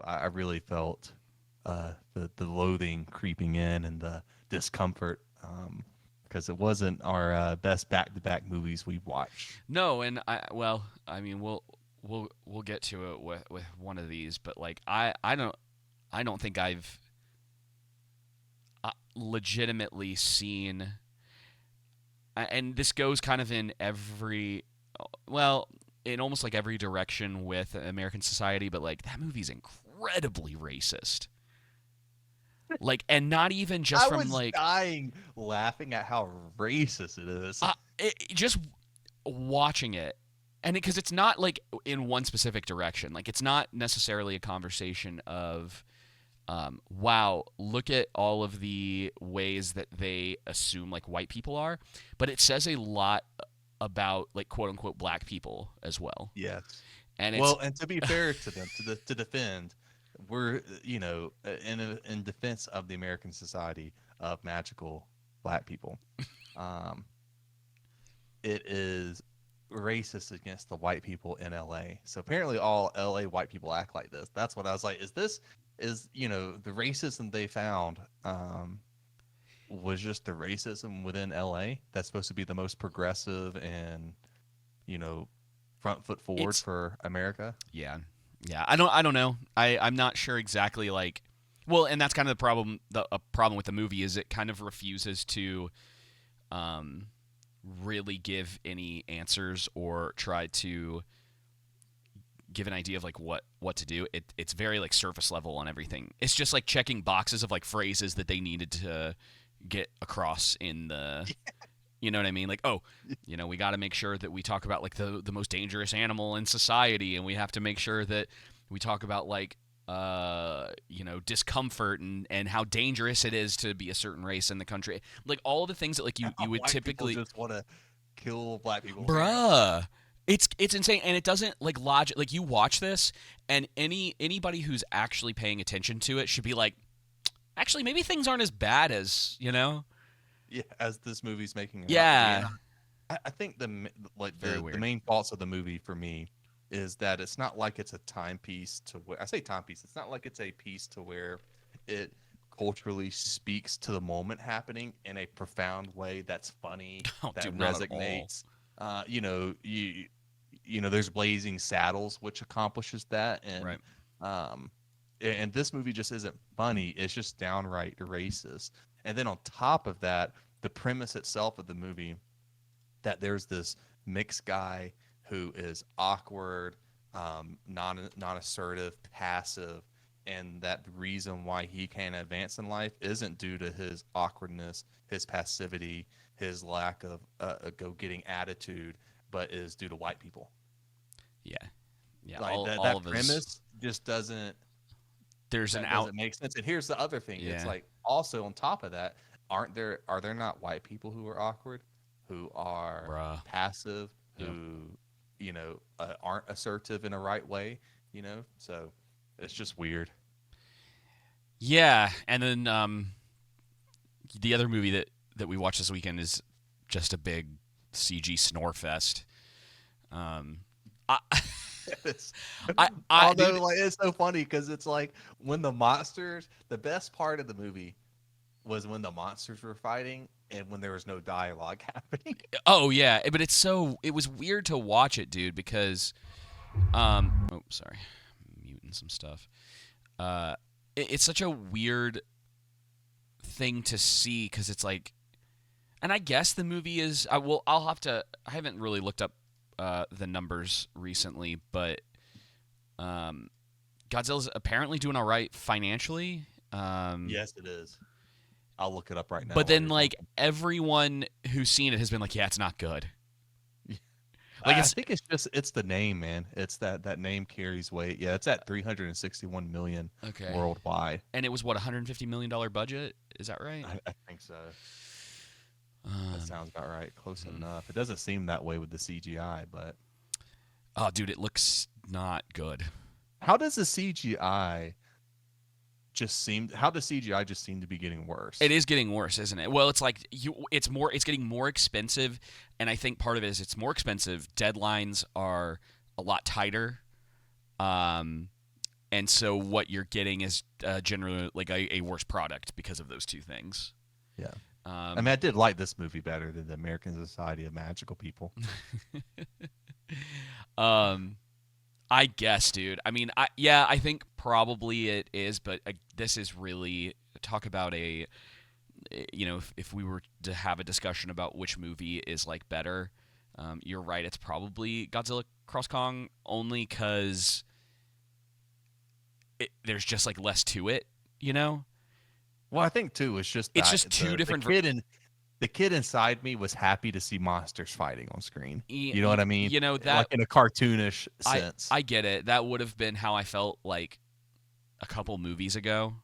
I really felt the loathing creeping in and the discomfort because it wasn't our best back-to-back movies we've watched. No, and I mean, we'll get to it with one of these, but like I don't think I've legitimately seen, and this goes kind of in every, well, in almost like every direction with American society, but like that movie's incredibly racist. Like, and not even just I from was like, dying laughing at how racist it is. just watching it, and because it's not like in one specific direction. Like, it's not necessarily a conversation of, wow, look at all of the ways that they assume like white people are, but it says a lot about like quote unquote black people as well. Yes. And it's Well, and to be fair to them, to defend, we're in defense of the American Society of Magical Black People. Um, it is racist against the white people in LA. So apparently, all LA white people act like this. That's what I was like. Is the racism they found was just the racism within LA that's supposed to be the most progressive and you know front foot forward it's for America. yeah. Yeah, I don't know. I'm not sure exactly like, well, and that's kind of the problem. A problem with the movie is it kind of refuses to um really give any answers or try to give an idea of like what to do. It's very like surface level on everything. It's just like checking boxes of like phrases that they needed to get across in the, you know what I mean? Like, oh, we got to make sure that we talk about like the most dangerous animal in society, and we have to make sure that we talk about like discomfort and how dangerous it is to be a certain race in the country. Like all the things that like you would White people typically, just want to kill black people. bruh. It's insane, and it doesn't like logic. Like you watch this, and anybody who's actually paying attention to it should be like, actually, maybe things aren't as bad as you know. Yeah, as this movie's making them out to be. And Yeah, I think very the weird. main faults of the movie for me is that it's not like it's a timepiece to where I say timepiece. It's not like it's a piece to where it culturally speaks to the moment happening in a profound way that's funny, Oh, that dude, not at all. resonates. There's Blazing Saddles, which accomplishes that, Right. um, and this movie just isn't funny. It's just downright racist. And then on top of that, the premise itself of the movie that there's this mixed guy who is awkward, non assertive, passive, and that the reason why he can't advance in life isn't due to his awkwardness, his passivity, his lack of a go-getting attitude, but is due to white people. Yeah. Yeah. Like that All that of us. premise just doesn't There's an that out. doesn't make sense. And here's the other thing: it's Yeah. like also on top of that, are there not white people who are awkward, who are Bruh. passive, Yep. who aren't assertive in a right way? So it's just weird. Yeah. And then the other movie that we watched this weekend is just a big CG snore fest. Um, I, It's, dude, although like it's so funny because it's like when the best part of the movie was when the monsters were fighting and when there was no dialogue happening. oh yeah, but it was weird to watch it, dude, because oh sorry, I'm muting some stuff. It's such a weird thing to see because it's like, and I guess the movie is. I'll have to. I haven't really looked up the numbers recently, but um, Godzilla's apparently doing all right financially. Yes, it is. I'll look it up right now But while then you're like talking. everyone who's seen it has been like, yeah, it's not good. Like I it's think it's the name, man. It's that name carries weight. Yeah, it's at 361 million okay. worldwide. And it was what, $150 million budget? Is that right? I think so. That Um, sounds about right. Close hmm. enough. It doesn't seem that way with the CGI, but Oh, dude, it looks not good. how does the CGI how does CGI just seem to be getting It worse? is getting worse, isn't it? Well, it's like it's getting more expensive, and I think part of it is it's more expensive. Deadlines are a lot tighter, um, and so what you're getting is generally like a worse product because of those two things. Yeah. I mean, I did like this movie better than the American Society of Magical People. I guess, dude. I mean, I think probably it is, but this is really talk about if we were to have a discussion about which movie is like better, you're right. It's probably Godzilla Cross Kong, only because there's just like less to it, you know. Well, I think too it's just It's that just two different. The kid inside me was happy to see monsters fighting on screen. You know what I mean? You know that, like in a cartoonish sense. I get it. That would have been how I felt like a couple movies ago.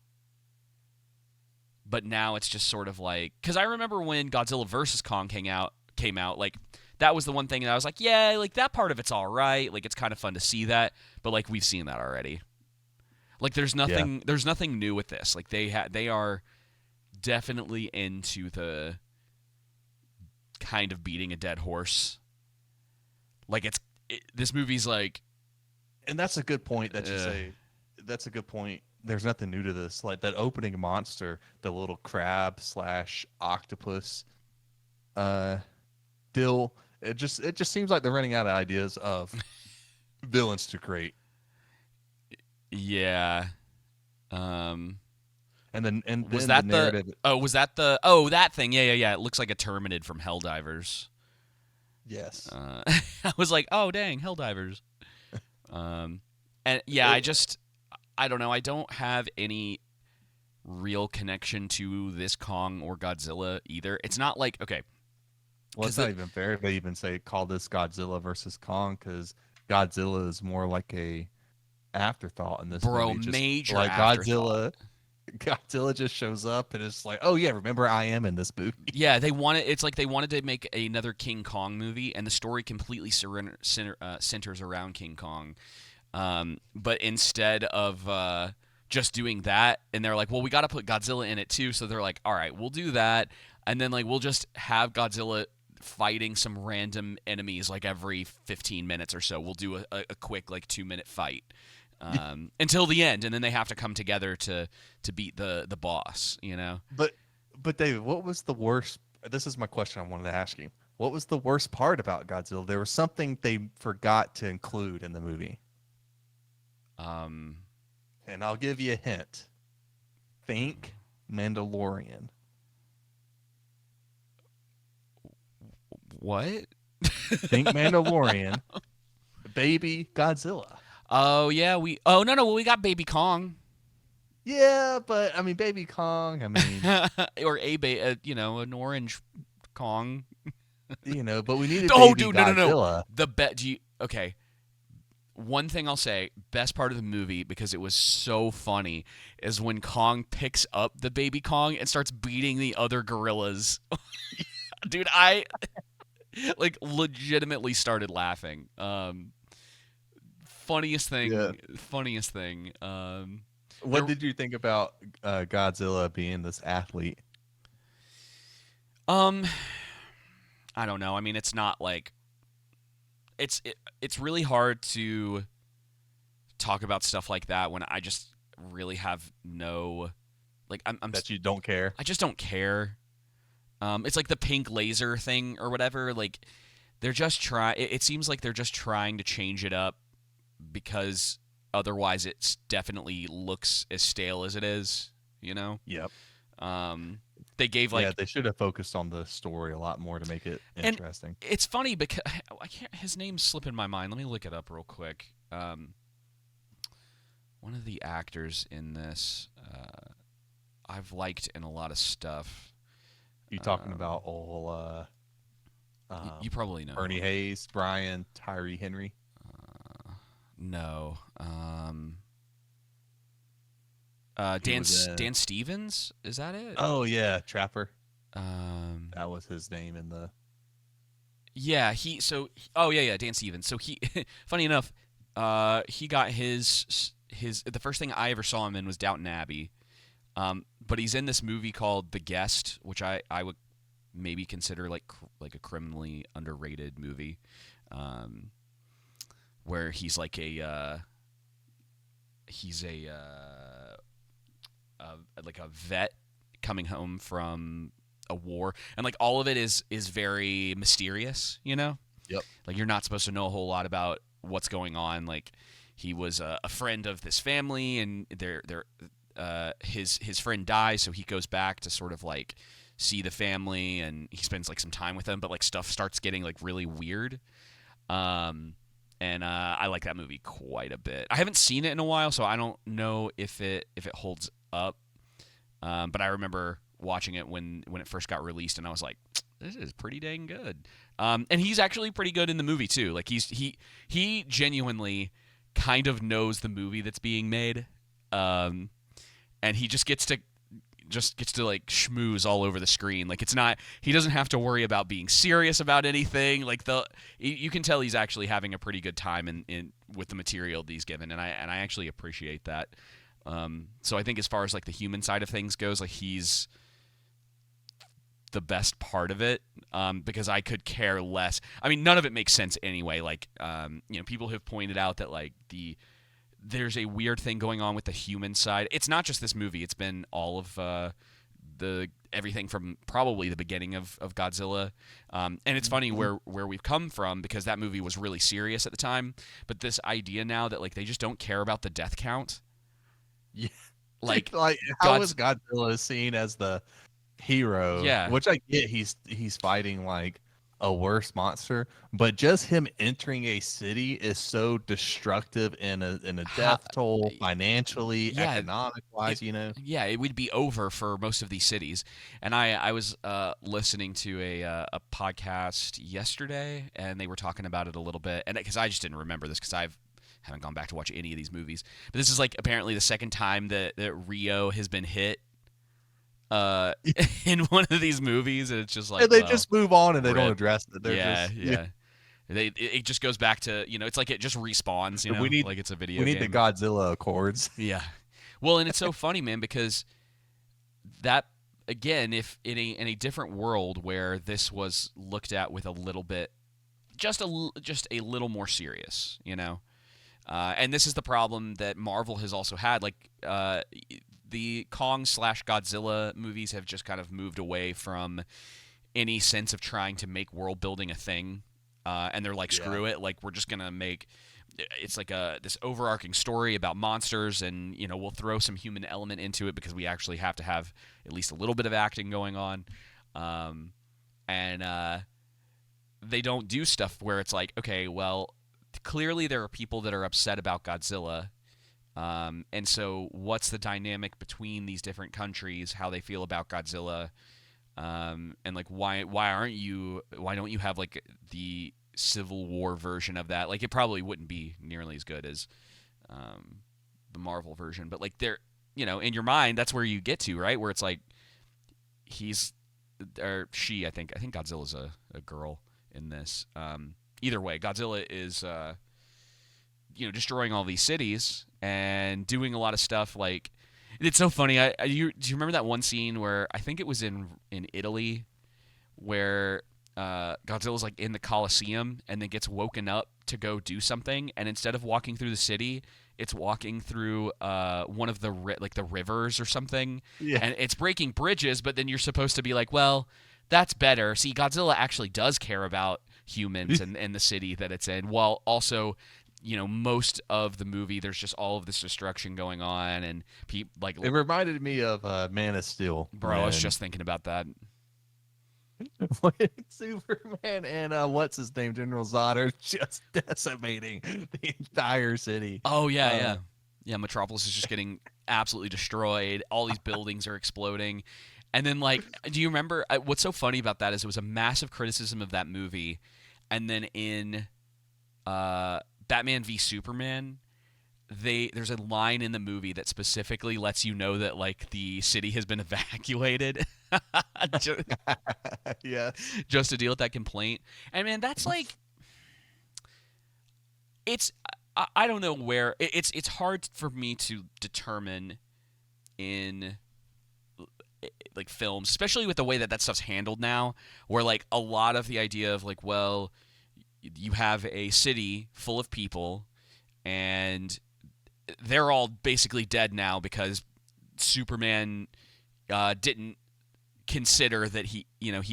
But now it's just sort of like, because I remember when Godzilla vs. Kong came out, like that was the one thing that I was like, yeah, like that part of it's all right. Like it's kind of fun to see that, but like we've seen that already. Like there's nothing new with this. Like they are definitely into the kind of beating a dead horse. Like this movie's like, and that's a good point that you say. That's a good point. There's nothing new to this. Like that opening monster, the little crab / octopus, Dill. It just seems like they're running out of ideas of villains to create. Yeah. And then was then that the narrative? That thing? Yeah. It looks like a Terminid from Helldivers. Yes. I was like, oh dang, Helldivers. And yeah, I don't know. I don't have any real connection to this Kong or Godzilla either. It's not like, okay. Well, it's not even fair to even call this Godzilla versus Kong, because Godzilla is more like a afterthought in this movie. Major like afterthought. Godzilla just shows up and it's like, oh yeah, remember I am in this movie. Yeah, it's like they wanted to make another King Kong movie, and the story completely centers around King Kong. But instead of just doing that, and they're like, well, we got to put Godzilla in it too, so they're like, all right, we'll do that, and then like we'll just have Godzilla fighting some random enemies like every 15 minutes or so. We'll do a quick like 2-minute fight until the end, and then they have to come together to beat the boss, you know. But David, what was the worst? This is my question I wanted to ask you. What was the worst part about Godzilla? There was something they forgot to include in the movie. And I'll give you a hint. Think Mandalorian. What? Think Mandalorian. Baby Godzilla. Oh yeah, no, well, we got Baby Kong. Yeah, but I mean, Baby Kong. I mean, or an orange Kong. But we needed. Oh, Baby dude, Godzilla. no. Okay. One thing I'll say, best part of the movie, because it was so funny, is when Kong picks up the Baby Kong and starts beating the other gorillas. Dude, I like legitimately started laughing. Funniest thing. What did you think about Godzilla being this athlete? I don't know. I mean, it's not like it's really hard to talk about stuff like that when I just really have no like I'm that you don't care. I just don't care. It's like the pink laser thing or whatever. Like they're just it seems like they're just trying to change it up because otherwise it definitely looks as stale as it is, you know? Yep. They gave like they should have focused on the story a lot more to make it interesting. And it's funny because his name's slipping my mind. Let me look it up real quick. One of the actors in this I've liked in a lot of stuff. You talking about old you probably know Ernie Hayes, Brian, Tyree Henry? No. Dan Stevens, is that it? Oh yeah, Trapper. That was his name in the. Yeah, Dan Stevens. So he, funny enough, he got his the first thing I ever saw him in was Downton Abbey, but he's in this movie called The Guest, which I would maybe consider like a criminally underrated movie, where he's like he's like a vet coming home from a war, and like all of it is very mysterious, you know. Yep. Like you're not supposed to know a whole lot about what's going on. Like he was a friend of this family, and his friend dies, so he goes back to sort of like see the family, and he spends like some time with them, but like stuff starts getting like really weird. And I like that movie quite a bit. I haven't seen it in a while, so I don't know if it holds up. But I remember watching it when it first got released, and I was like, this is pretty dang good. And he's actually pretty good in the movie too. Like he genuinely kind of knows the movie that's being made, and he just gets to like schmooze all over the screen. Like it's not, he doesn't have to worry about being serious about anything. Like you can tell he's actually having a pretty good time in with the material that he's given, and I actually appreciate that. So I think as far as like the human side of things goes, like he's the best part of it, because I could care less. I mean, none of it makes sense anyway. Like, people have pointed out that like there's a weird thing going on with the human side. It's not just this movie. It's been all of everything from probably the beginning of Godzilla. And it's funny where we've come from, because that movie was really serious at the time. But this idea now that like they just don't care about the death count. Yeah. Like how is Godzilla seen as the hero? Yeah. Which I get, he's fighting like a worse monster, but just him entering a city is so destructive in a death toll, financially, economic wise, Yeah, it would be over for most of these cities. And I was listening to a podcast yesterday, and they were talking about it a little bit, and because I just didn't remember this because I haven't gone back to watch any of these movies. But this is like apparently the second time that Rio has been hit in one of these movies, and it's just like, and they just move on and they don't address it. It just goes back to, it's like it just respawns, like it's a video game. We need the Godzilla Accords. Yeah. Well, and it's so funny, man, because that, again, if in a different world where this was looked at with a little bit, just a little more serious, and this is the problem that Marvel has also had, like the Kong/Godzilla movies have just kind of moved away from any sense of trying to make world building a thing, and they're like, screw it, like we're just gonna make it's like this overarching story about monsters, and we'll throw some human element into it because we actually have to have at least a little bit of acting going on, and they don't do stuff where it's like, okay, well, clearly there are people that are upset about Godzilla. And so what's the dynamic between these different countries, how they feel about Godzilla, and like why don't you have like the Civil War version of that? Like it probably wouldn't be nearly as good as the Marvel version, but like they're, in your mind that's where you get to, right, where it's like he's or she, I think Godzilla's a girl in this. Either way, Godzilla is destroying all these cities and doing a lot of stuff. Like, it's so funny. Do you remember that one scene where I think it was in Italy, where Godzilla's like in the Colosseum and then gets woken up to go do something, and instead of walking through the city, it's walking through one of the the rivers or something, and it's breaking bridges. But then you're supposed to be like, well, that's better. See, Godzilla actually does care about humans and the city that it's in, while also, most of the movie there's just all of this destruction going on, and like it reminded me of Man of Steel. Bro, I was just thinking about that. Superman and what's his name, General Zod, are just decimating the entire city. Oh yeah. Metropolis is just getting absolutely destroyed. All these buildings are exploding. And then, like, do you remember what's so funny about that is it was a massive criticism of that movie, and then in Batman v Superman, there's a line in the movie that specifically lets you know that like the city has been evacuated. Just to deal with that complaint. And man, that's like, I don't know where it's hard for me to determine in like films, especially with the way that stuff's handled now, where like a lot of the idea of like, well, you have a city full of people, and they're all basically dead now because Superman didn't consider that he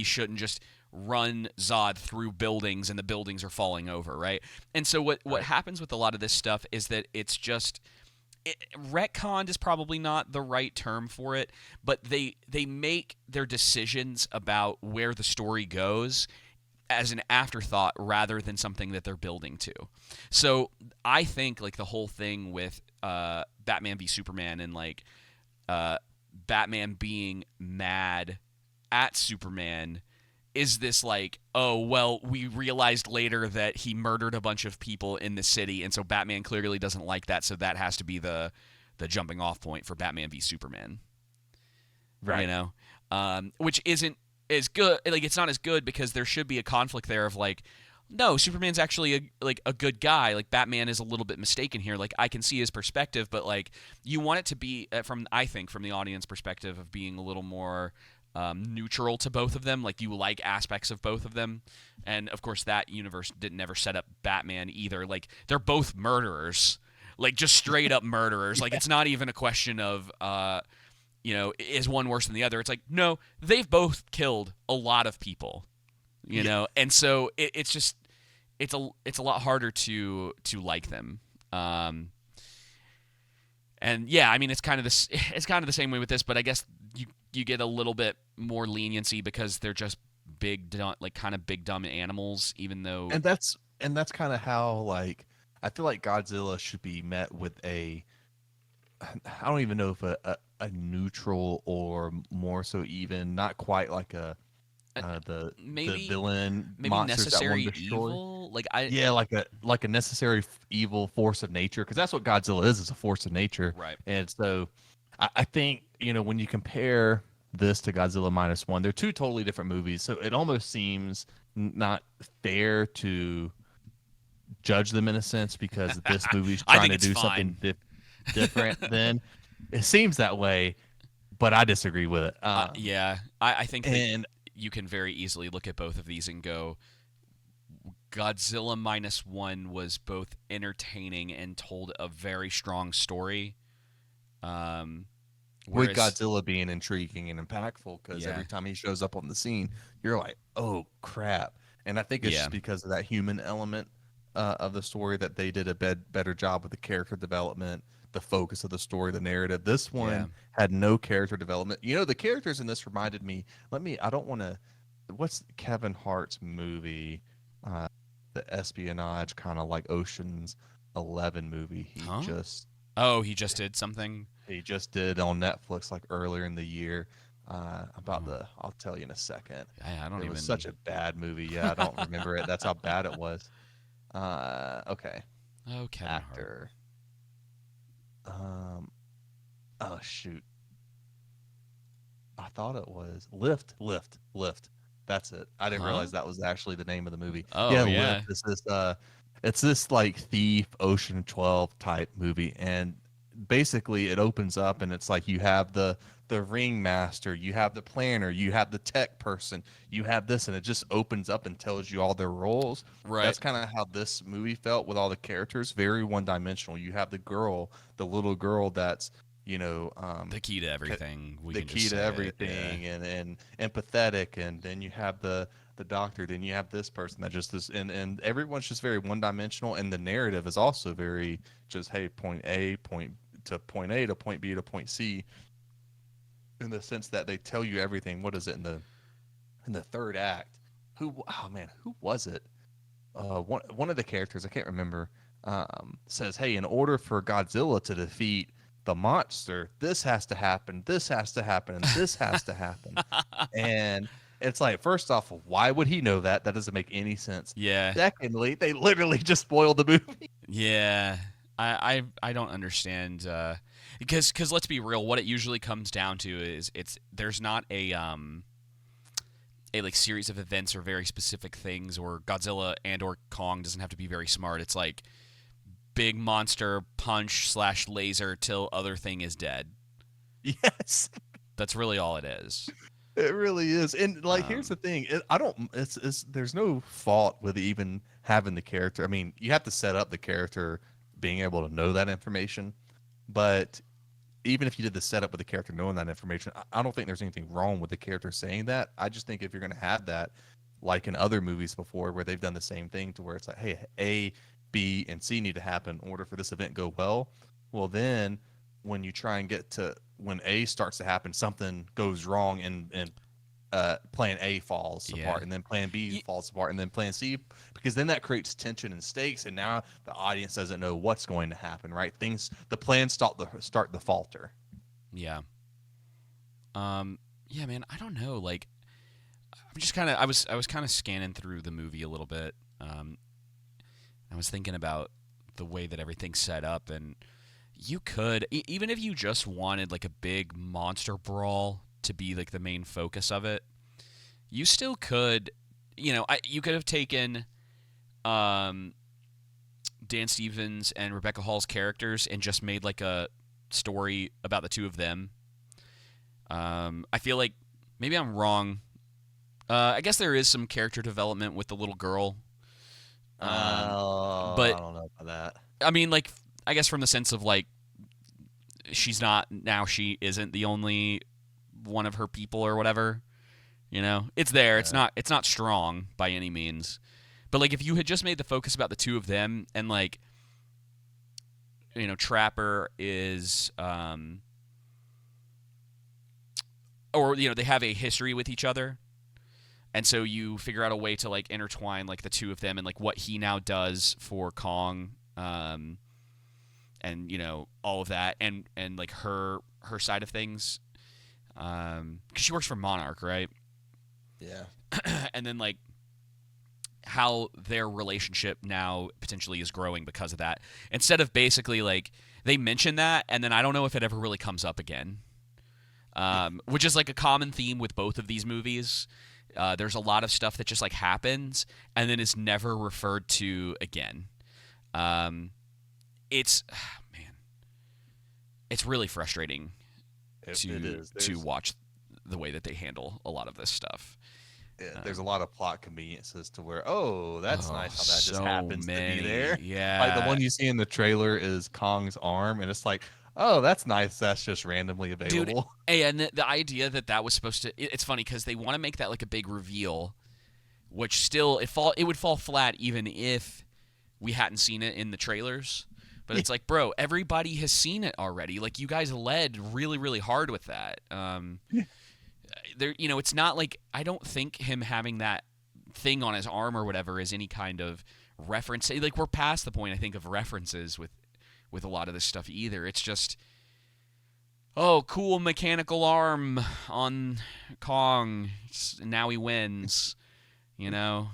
shouldn't just run Zod through buildings and the buildings are falling over, right? And so what Right. happens with a lot of this stuff is that it's just retconned is probably not the right term for it, but they make their decisions about where the story goes as an afterthought rather than something that they're building to. So I think like the whole thing with Batman v Superman and like uh, Batman being mad at Superman is this like, oh well, we realized later that he murdered a bunch of people in the city, and so Batman clearly doesn't like that, so that has to be the jumping off point for Batman v Superman. You Right. know, which isn't as good. Like it's not as good because there should be a conflict there of like, no, Superman's actually a good guy. Like Batman is a little bit mistaken here. Like I can see his perspective, but like you want it to be from I think from the audience perspective of being a little more neutral to both of them. Like you like aspects of both of them, and of course that universe didn't never set up Batman either. Like they're both murderers, like just straight up murderers. Like it's not even a question of is one worse than the other? It's like, no, they've both killed a lot of people, Yeah. and so it's just it's a lot harder to like them. And yeah, I mean it's kind of this it's kind of the same way with this, but I guess you get a little bit more leniency because they're just like kind of big dumb animals, even though And that's kind of how like I feel like Godzilla should be met with a I don't even know if a neutral or more so even not quite like uh, the maybe villain maybe monsters that want necessary to destroy. evil. Like I Yeah, like a necessary evil force of nature because that's what Godzilla is a force of nature. right. And so I think when you compare this to Godzilla minus one, they're two totally different movies. So it almost seems not fair to judge them in a sense because this movie's I trying think to it's do something fine. different than it seems that way, but I disagree with it. Yeah, I think that And you can very easily look at both of these and go, Godzilla minus one was both entertaining and told a very strong story. Um, with whereas, Godzilla being intriguing and impactful because yeah, every time he shows up on the scene, you're like, oh crap. And I think it's yeah, just because of that human element of the story that they did a better job with the character development, the focus of the story, the narrative. This yeah. one had no character development. The characters in this reminded me. I don't want to. What's Kevin Hart's movie? Uh, the espionage kind of like Ocean's 11 movie. Huh? Oh, he just did something. He just did on Netflix like earlier in the year. About Oh, I'll tell you in a second. I don't It was even. such a bad movie. Yeah, I don't remember it. That's how bad it was. Okay, Oh, Kevin Hart. actor. Um, oh shoot, I thought it was Lift. That's it. I didn't Huh? realize that was actually the name of the movie. Oh, Yeah, yeah. Lift. It's this like thief Ocean 12 type movie, and basically it opens up and it's like you have the ringmaster, you have the planner, you have the tech person, you have this, and it just opens up and tells you all their roles. Right. That's kind of how this movie felt with all the characters, very one dimensional. You have the little girl that's you know um The key to everything. We the can just key to say it. Yeah. everything and empathetic, and then you have the doctor, then you have this person that just is, and everyone's just very one dimensional, and the narrative is also very just, hey, point A to point B to point C, in the sense that they tell you everything. What is it in the third act? Oh man, who was it? One of the characters, I can't remember, says, "Hey, in order for Godzilla to defeat the monster, this has to happen, this has to happen, and this has to happen." And it's like, first off, why would he know that? That doesn't make any sense. Yeah. Secondly, they literally just spoiled the movie. Yeah. I don't understand because let's be real, what it usually comes down to is there's not a like series of events or very specific things, or Godzilla and or Kong doesn't have to be very smart. It's like big monster punch slash laser till other thing is dead. Yes, That's really all it is. it really is. And like, here's the Um, thing: I don't. It's there's no fault with even having the character. I mean, you have to set up the character being able to know that information. But even if you did the setup with the character knowing that information, I don't think there's anything wrong with the character saying that. I just think if you're going to have that, like in other movies before, where they've done the same thing, to where it's like, hey, A, B, and C need to happen in order for this event to go well. Well, then when you try and get to when A starts to happen, something goes wrong, and plan A falls Yeah. apart, and then plan B falls apart, and then plan C, because then that creates tension and stakes, and now the audience doesn't know what's going to happen, right? The plans start to falter. Yeah. Yeah, man, I don't know. Like, I'm just kind of I was kind of scanning through the movie a little bit. I was thinking about the way that everything's set up, and you could even if you just wanted like a big monster brawl to be like the main focus of it, you still could, you could have taken Dan Stevens and Rebecca Hall's characters and just made like a story about the two of them. I feel like maybe I'm wrong. I guess there is some character development with the little girl. But I don't know about that. I mean, like, I guess from the sense of like, she isn't the only one of her people or whatever. It's there. Yeah. It's not strong by any means. But like, if you had just made the focus about the two of them, and like, Trapper is, or they have a history with each other, and so you figure out a way to like intertwine like the two of them and like what he now does for Kong, and all of that, and like her side of things, because she works for Monarch, right? Yeah. And then like how their relationship now potentially is growing because of that, instead of basically like they mention that and then I don't know if it ever really comes up again, which is like a common theme with both of these movies. There's a lot of stuff that just like happens and then is never referred to again. It's man, it's really frustrating to watch the way that they handle a lot of this stuff. There's a lot of plot conveniences to where, oh, that's nice how that just happens to be there. Yeah. Like the one you see in the trailer is Kong's arm, and it's like, oh, that's nice. That's just randomly available. Dude, and the idea that was supposed to, it's funny because they want to make that like a big reveal, which still it would fall flat even if we hadn't seen it in the trailers. But it's like, bro, everybody has seen it already. Like, you guys led really, really hard with that. It's not like, I don't think him having that thing on his arm or whatever is any kind of reference. Like, we're past the point, I think, of references with a lot of this stuff either. It's just, oh, cool mechanical arm on Kong. Now he wins. Though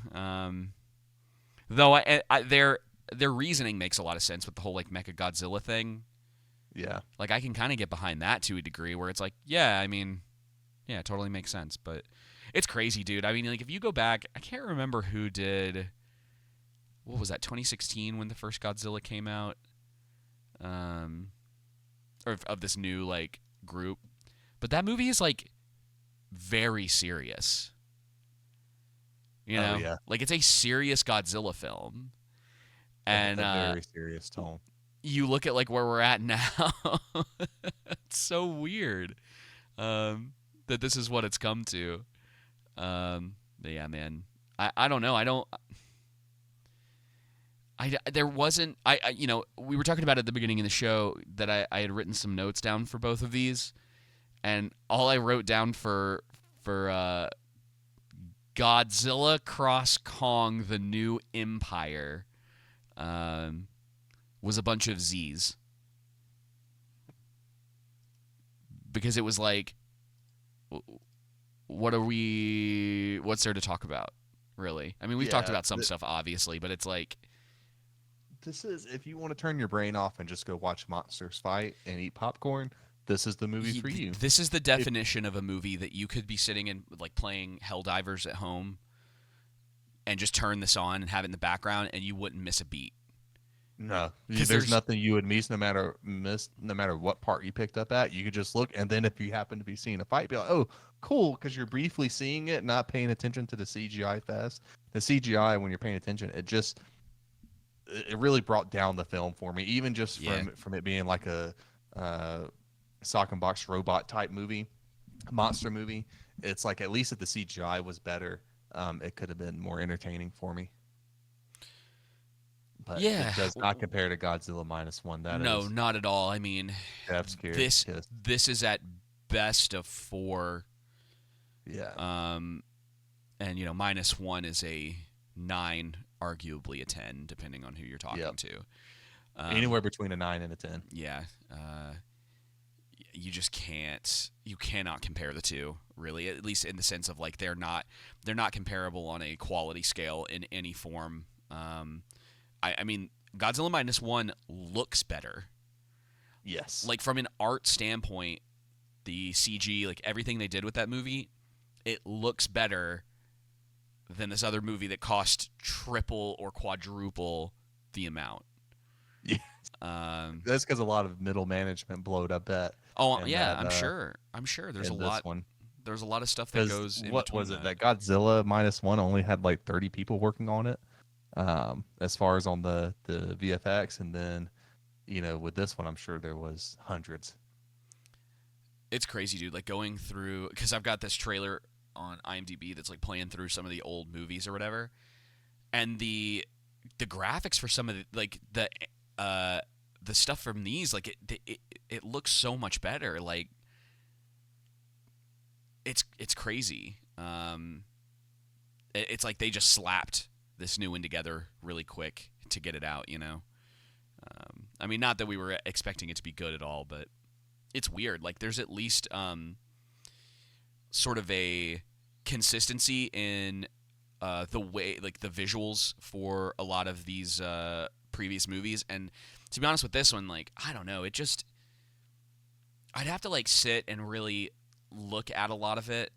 their reasoning makes a lot of sense with the whole like Mecha Godzilla thing. Yeah. Like, I can kind of get behind that to a degree, where it's like, yeah, I mean, yeah, it totally makes sense. But it's crazy, dude. I mean, like, if you go back, I can't remember who did, what was that, 2016 when the first Godzilla came out, or of this new like group. But that movie is like very serious. Oh, yeah. Like, it's a serious Godzilla film. And a very serious tone. You look at like where we're at now. It's so weird that this is what it's come to. But yeah, man, I don't know. There wasn't, we were talking about at the beginning of the show that I had written some notes down for both of these, and all I wrote down for Godzilla Cross Kong: The New Empire was a bunch of Z's, because it was like, what's there to talk about, really? I mean, we've talked about some stuff, obviously, but it's like, this is, if you want to turn your brain off and just go watch monsters fight and eat popcorn, this is the movie for you. This is the definition of a movie that you could be sitting and like playing Helldivers at home and just turn this on and have it in the background and you wouldn't miss a beat. No, there's nothing you would miss no matter what part you picked up at. You could just look, and then if you happen to be seeing a fight, be like, oh, cool, because you're briefly seeing it, not paying attention to the CGI fest. The CGI, when you're paying attention, it really brought down the film for me, even just from it being like a uh, sock and box robot type movie, monster movie. It's like at least if the CGI was better, it could have been more entertaining for me. But Yeah. it does not compare to Godzilla minus one. That No, is not at all. I mean, Jeff's scared. this Kiss. this is at best a 4. Yeah. Um, and minus 1 is a 9, arguably a 10, depending on who you're talking Yep. to. Anywhere between a 9 and a 10. Yeah. You just can't. You cannot compare the two, really. At least in the sense of like they're not comparable on a quality scale in any form. I mean, Godzilla minus 1 looks better. Yes. Like from an art standpoint, the CG, like everything they did with that movie, it looks better than this other movie that cost triple or quadruple the amount. Yeah. That's because a lot of middle management blowed up that. Oh and yeah, that, I'm sure. I'm sure there's a in this lot. one. There's a lot of stuff that goes in What between was it? That Godzilla minus one only had like 30 people working on it, as far as on the VFX, and then with this one, I'm sure there was hundreds. It's crazy, dude. Like going through, because I've got this trailer on IMDb that's like playing through some of the old movies or whatever, and the graphics for some of the stuff from these, like it looks so much better. Like it's crazy. It's like they just slapped this new one together really quick to get it out. I mean, not that we were expecting it to be good at all, but it's weird. Like there's at least sort of a consistency in the way, like the visuals for a lot of these previous movies. And to be honest with this one, like I don't know, I'd have to like sit and really look at a lot of it.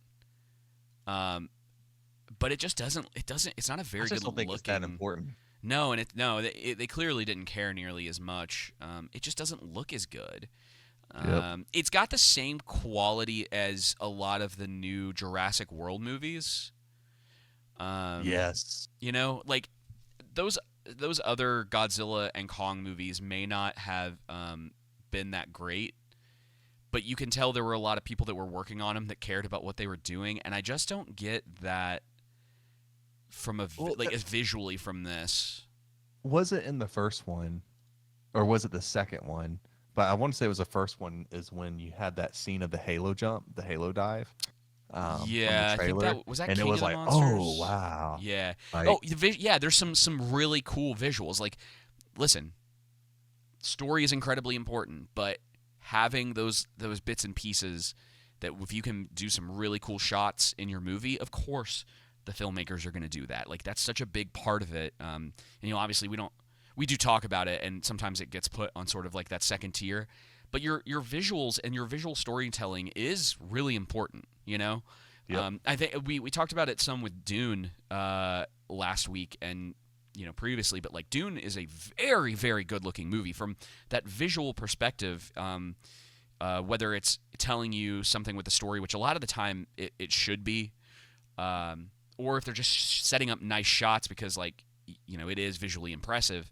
But it just doesn't. It's not a very I just good don't think looking. it's that important. No, and they clearly didn't care nearly as much. It just doesn't look as good. Yep. It's got the same quality as a lot of the new Jurassic World movies. Yes. Like those other Godzilla and Kong movies may not have been that great, but you can tell there were a lot of people that were working on them that cared about what they were doing, and I just don't get that from visually from this. Was it in the first one, or was it the second one? But I want to say it was the first one. Is when you had that scene of the Halo jump, the Halo dive. Yeah, from the I think trailer, was that and King it was of the like, Monsters? oh wow. Yeah. Like, Oh, yeah. There's some really cool visuals. Like, listen, story is incredibly important, but having those bits and pieces that if you can do some really cool shots in your movie, of course the filmmakers are going to do that. Like that's such a big part of it. And obviously we do talk about it, and sometimes it gets put on sort of like that second tier. But your visuals and your visual storytelling is really important. Yep. I think we talked about it some with Dune last week and previously, but like Dune is a very, very good looking movie from that visual perspective. Whether it's telling you something with the story, which a lot of the time it should be, or if they're just setting up nice shots because like it is visually impressive.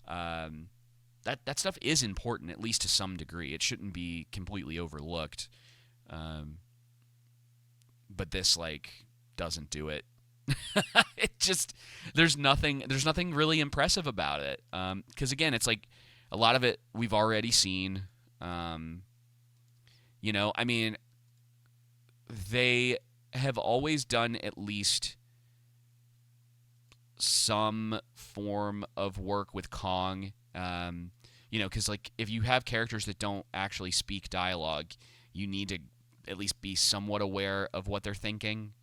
That stuff is important, at least to some degree. It shouldn't be completely overlooked. But this like doesn't do it. It just there's nothing really impressive about it. Because again, it's like a lot of it we've already seen. I mean, they have always done at least some form of work with Kong. Because like if you have characters that don't actually speak dialogue, you need to at least be somewhat aware of what they're thinking.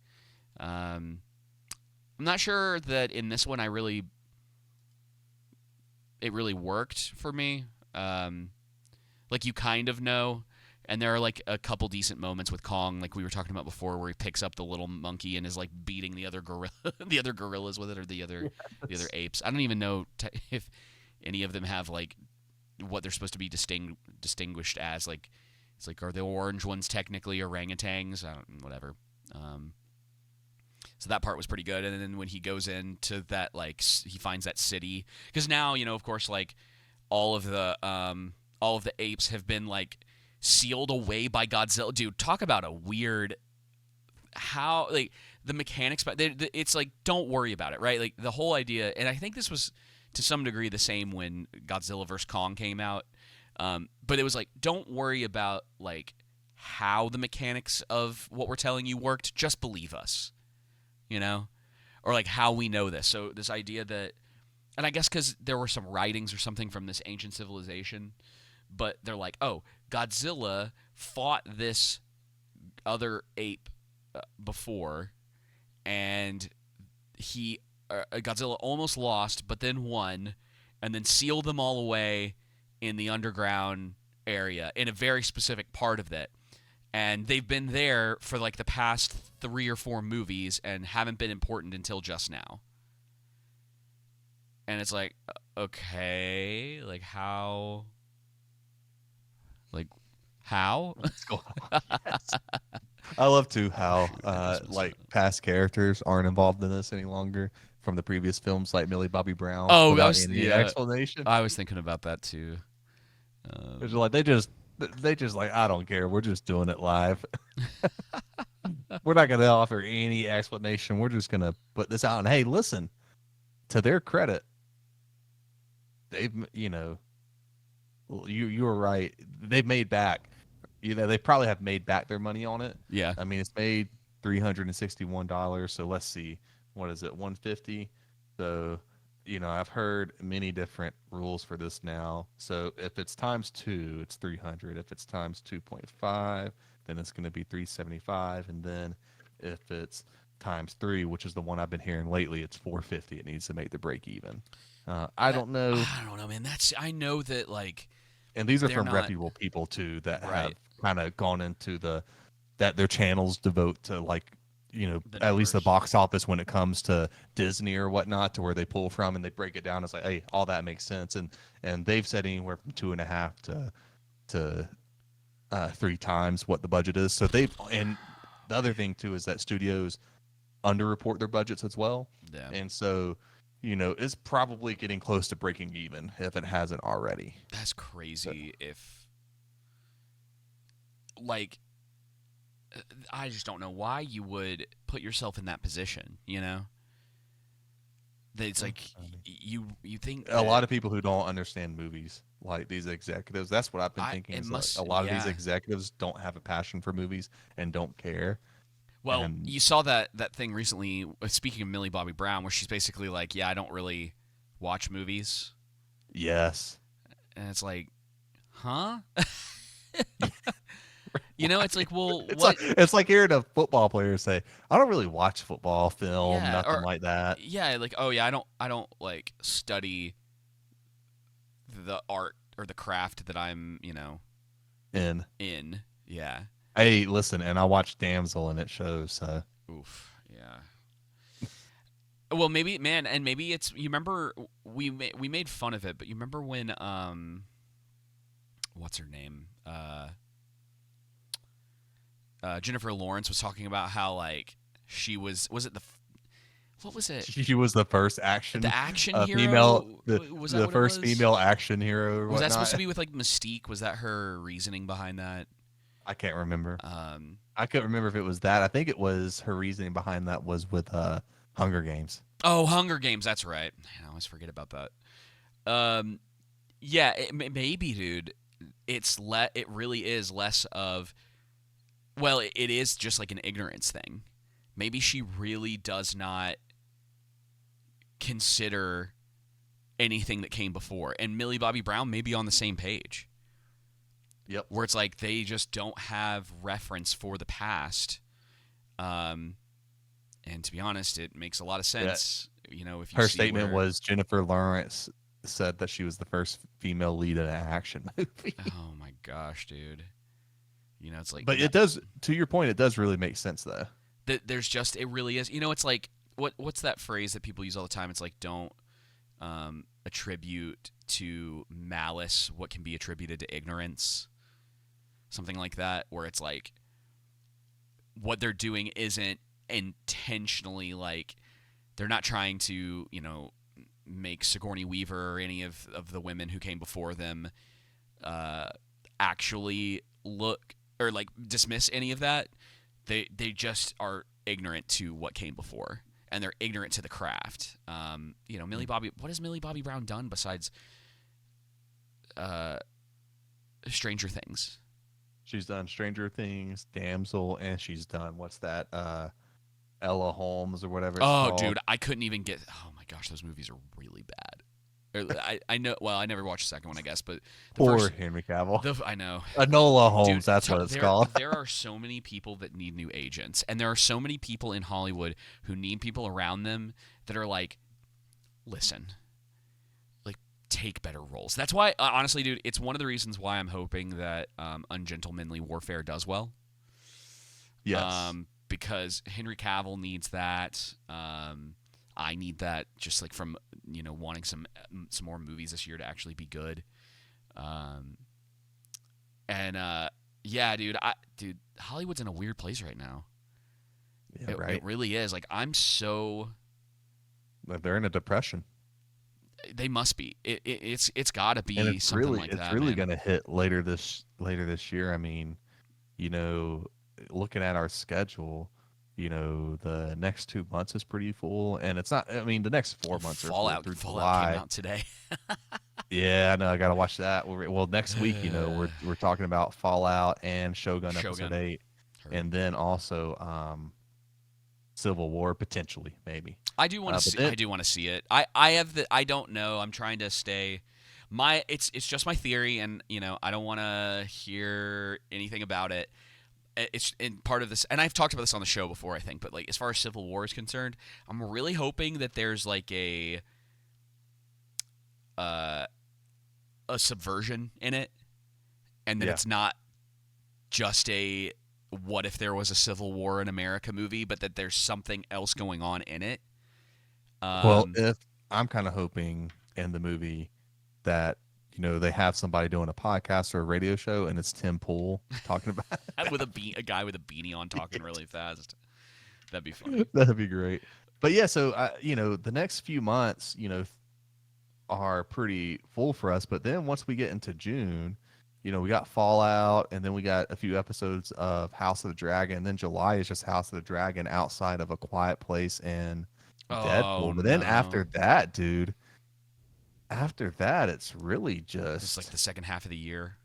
I'm not sure that in this one it really worked for me. Like you kind of know, and there are like a couple decent moments with Kong, like we were talking about before, where he picks up the little monkey and is like beating the other gorillas with it, or the other apes. I don't even know if any of them have like what they're supposed to be distinguished as. Like it's like, are the orange ones technically orangutans? Whatever. So that part was pretty good. And then when he goes into that, like he finds that city, because now of course, like all of the all of the apes have been like sealed away by Godzilla. Dude, talk about a weird how like the mechanics, but it's like don't worry about it, right? Like the whole idea, and I think this was to some degree the same when Godzilla vs Kong came out, but it was like don't worry about like how the mechanics of what we're telling you worked. Just believe us, you know, or like how we know this. So this idea that, and I guess because there were some writings or something from this ancient civilization, but they're like, oh, Godzilla fought this other ape before, and Godzilla almost lost, but then won, and then sealed them all away in the underground area in a very specific part of it. And they've been there for like the past 3 or 4 movies and haven't been important until just now. And it's like, okay, like how? Like how? What's going on? Yes. I love too how like past characters aren't involved in this any longer from the previous films, like Millie Bobby Brown, Oh, without any explanation. I was thinking about that too. It's like they just like I don't care. We're just doing it live. We're not gonna offer any explanation. We're just gonna put this out. And hey, listen, to their credit, they've you were right. They've made back. They probably have made back their money on it. Yeah. I mean, it's made $361. So let's see, what is it, 150? So, I've heard many different rules for this now. So if it's times 2, it's 300. If it's times 2.5, then it's going to be 375. And then if it's times 3, which is the one I've been hearing lately, it's 450. It needs to make the break even. I don't know, man. I know that like. And these are from reputable people too that have kind of gone into that their channels devote to like at least the box office when it comes to Disney or whatnot, to where they pull from and they break it down. It's like, hey, all that makes sense, and they've said anywhere from 2.5 to 3 times what the budget is. So and the other thing too is that studios underreport their budgets as well, and so. It's probably getting close to breaking even if it hasn't already. That's crazy. If, like, I just don't know why you would put yourself in that position, That it's like, you think... A lot of people who don't understand movies, like these executives, that's what I've been thinking. A lot of these executives don't have a passion for movies and don't care. Well, you saw that thing recently, speaking of Millie Bobby Brown, where she's basically like, yeah, I don't really watch movies. Yes. And it's like, huh? It's like, well, it's like hearing a football player say, I don't really watch football film, nothing like that. Yeah, like, oh yeah, I don't like study the art or the craft that I'm, in. Yeah. Hey, listen, and I watched Damsel, and it shows. So. Oof, yeah. Well, maybe, man, and maybe it's. You remember we made fun of it, but you remember when what's her name? Jennifer Lawrence was talking about how like she was it the. What was it? She was the first action hero. Female, was that the what first it was? female action hero. Or was whatnot. That supposed to be with like Mystique? Was that her reasoning behind that? I can't remember. I couldn't remember if it was that. I think it was her reasoning behind that was with Hunger Games. Oh, Hunger Games. That's right. I always forget about that. Yeah, maybe, dude. It really is less of. Well, it is just like an ignorance thing. Maybe she really does not consider anything that came before, and Millie Bobby Brown may be on the same page. Yep. Where it's like they just don't have reference for the past. And to be honest, it makes a lot of sense. Yeah. If you her statement was Jennifer Lawrence said that she was the first female lead in an action movie. Oh my gosh, dude. It's like. But it does. To your point, it does really make sense though. There's just it really is. It's like what's that phrase that people use all the time? It's like don't attribute to malice what can be attributed to ignorance. Something like that, where it's like what they're doing isn't intentionally like they're not trying to, make Sigourney Weaver or any of the women who came before them uh, actually look or like dismiss any of that. They just are ignorant to what came before, and they're ignorant to the craft. Millie Bobby. What has Millie Bobby Brown done besides Stranger Things? She's done Stranger Things, Damsel, and she's done what's that? Ella Holmes or whatever it's Oh, called. dude, I couldn't even get. Oh my gosh, those movies are really bad. I know. Well, I never watched the second one, I guess, but the Poor first. Henry Cavill. I know. Enola Holmes, Dude, that's what it's called. there are so many people that need new agents, and there are so many people in Hollywood who need people around them that are like, listen, like take better roles. That's why, honestly, dude, it's one of the reasons why I'm hoping that Ungentlemanly Warfare does well. Yes. Because Henry Cavill needs that. I need that, just like from wanting some more movies this year to actually be good. Yeah, dude, Hollywood's in a weird place right now. Yeah, right. It really is. Like Like they're in a depression. they must be. It's got to be And it's something really like that. it's really man. going to hit later this year. I mean, looking at our schedule, the next 2 months is pretty full, and it's not. I mean, the next 4 months are full through Fallout came July. out today. Yeah, I know. I gotta watch that. Well, next week, we're talking about Fallout and Shogun episode Shogun. 8, Heard. and then also Civil War potentially, maybe. I do want to see. I do want to see it. I have the. I don't know. I'm trying to stay. It's just my theory, and I don't want to hear anything about it. It's in part of this, and I've talked about this on the show before, I think. But like as far as Civil War is concerned, I'm really hoping that there's like a subversion in it, and that Yeah. it's not just a what if there was a Civil War in America movie, but that there's something else going on in it. Well, if I'm kind of hoping in the movie that they have somebody doing a podcast or a radio show, and it's Tim Pool talking about with a guy with a beanie on talking really fast, that'd be funny. that'd be great. But yeah, so the next few months, are pretty full for us. But then once we get into June, we got Fallout, and then we got a few episodes of House of the Dragon. And then July is just House of the Dragon outside of A Quiet Place and Deadpool. But then after that, dude, it's really just It's like the second half of the year.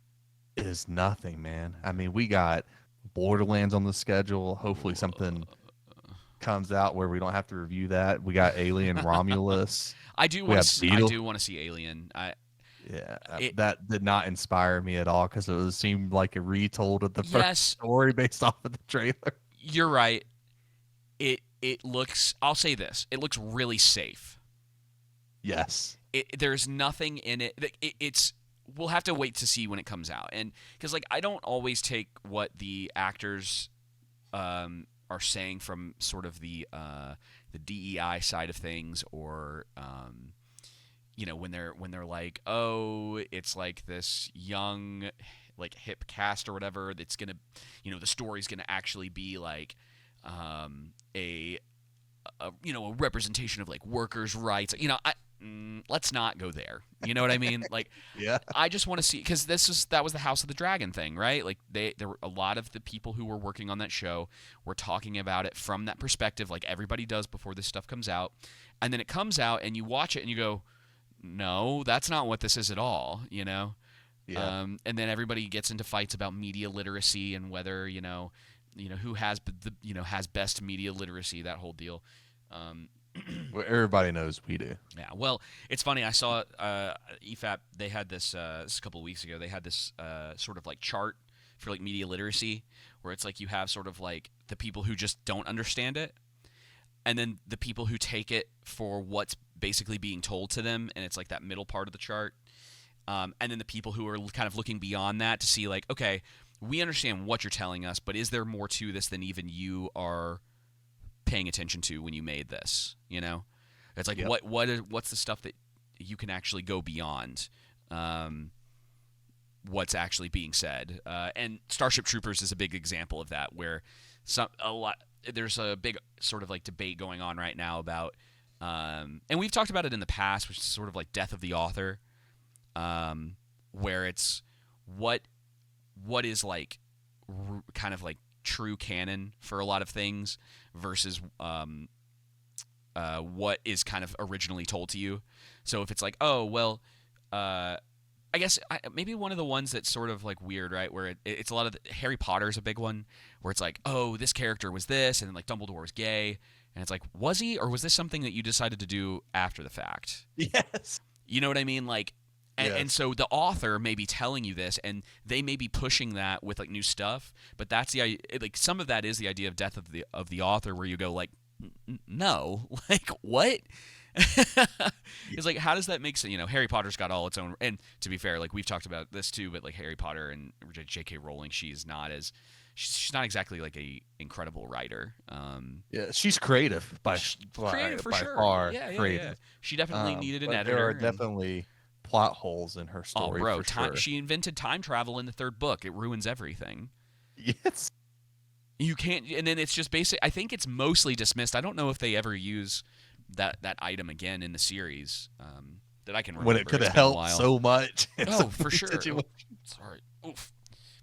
is nothing, man. I mean, we got Borderlands on the schedule. Hopefully something comes out where we don't have to review that. We got Alien Romulus. I do want to see Alien. That did not inspire me at all because it seemed like a retold of the first story based off of the trailer. You're right. It looks. I'll say this. It looks really safe. Yes. There's nothing in it. It's. We'll have to wait to see when it comes out, and because I don't always take what the actors are saying from sort of the DEI side of things, or when they're like, oh, it's like this young, like hip cast or whatever that's gonna, the story's gonna actually be like a representation of like workers' rights. Let's not go there. You know what I mean? Like, yeah. I just want to see, because that was the House of the Dragon thing, right? Like there were a lot of the people who were working on that show were talking about it from that perspective, like everybody does before this stuff comes out, and then it comes out and you watch it and you go, no, that's not what this is at all. Yeah. And then everybody gets into fights about media literacy and whether who has has best media literacy, that whole deal. Well, everybody knows we do. Yeah, well, it's funny. I saw EFAP. They had this a couple of weeks ago. They had this sort of like chart for like media literacy, where it's like you have sort of like the people who just don't understand it, and then the people who take it for what's basically being told to them, and it's like that middle part of the chart. And then the people who are kind of looking beyond that to see like, okay, we understand what you're telling us, but is there more to this than even you are paying attention to when you made this? It's like, Yep. what's the stuff that you can actually go beyond what's actually being said? And Starship Troopers is a big example of that, where there's a big sort of like debate going on right now about and we've talked about it in the past, which is sort of like death of the author, where it's, what is like kind of like true canon for a lot of things versus what is kind of originally told to you. So if it's like, oh well, I guess maybe one of the ones that's sort of like weird, right? Where it's a lot of Harry Potter's a big one, where it's like, oh, this character was this, and then like Dumbledore was gay, and it's like, was he, or was this something that you decided to do after the fact? Yes. You know what I mean? Like, and, Yes. and so the author may be telling you this, and they may be pushing that with like new stuff, but that's like some of that is the idea of death of the author, where you go like, no, like what? It's like, how does that make sense? You know, Harry Potter's got all its own, and to be fair, like we've talked about this too, but like Harry Potter and J.K. Rowling, she's not exactly like a incredible writer. Yeah, she's creative Creative for by sure. far. Yeah. Creative. She definitely needed an But editor. there are definitely plot holes in her oh, story. bro, for sure. she invented time travel in the third book. It ruins everything. Yes. You can't, and then it's just basic. I think it's mostly dismissed. I don't know if they ever use that item again in the series that I can remember. When it could It's have been a helped while. so much. in Oh, so for many sure. situations. Sorry. Oof.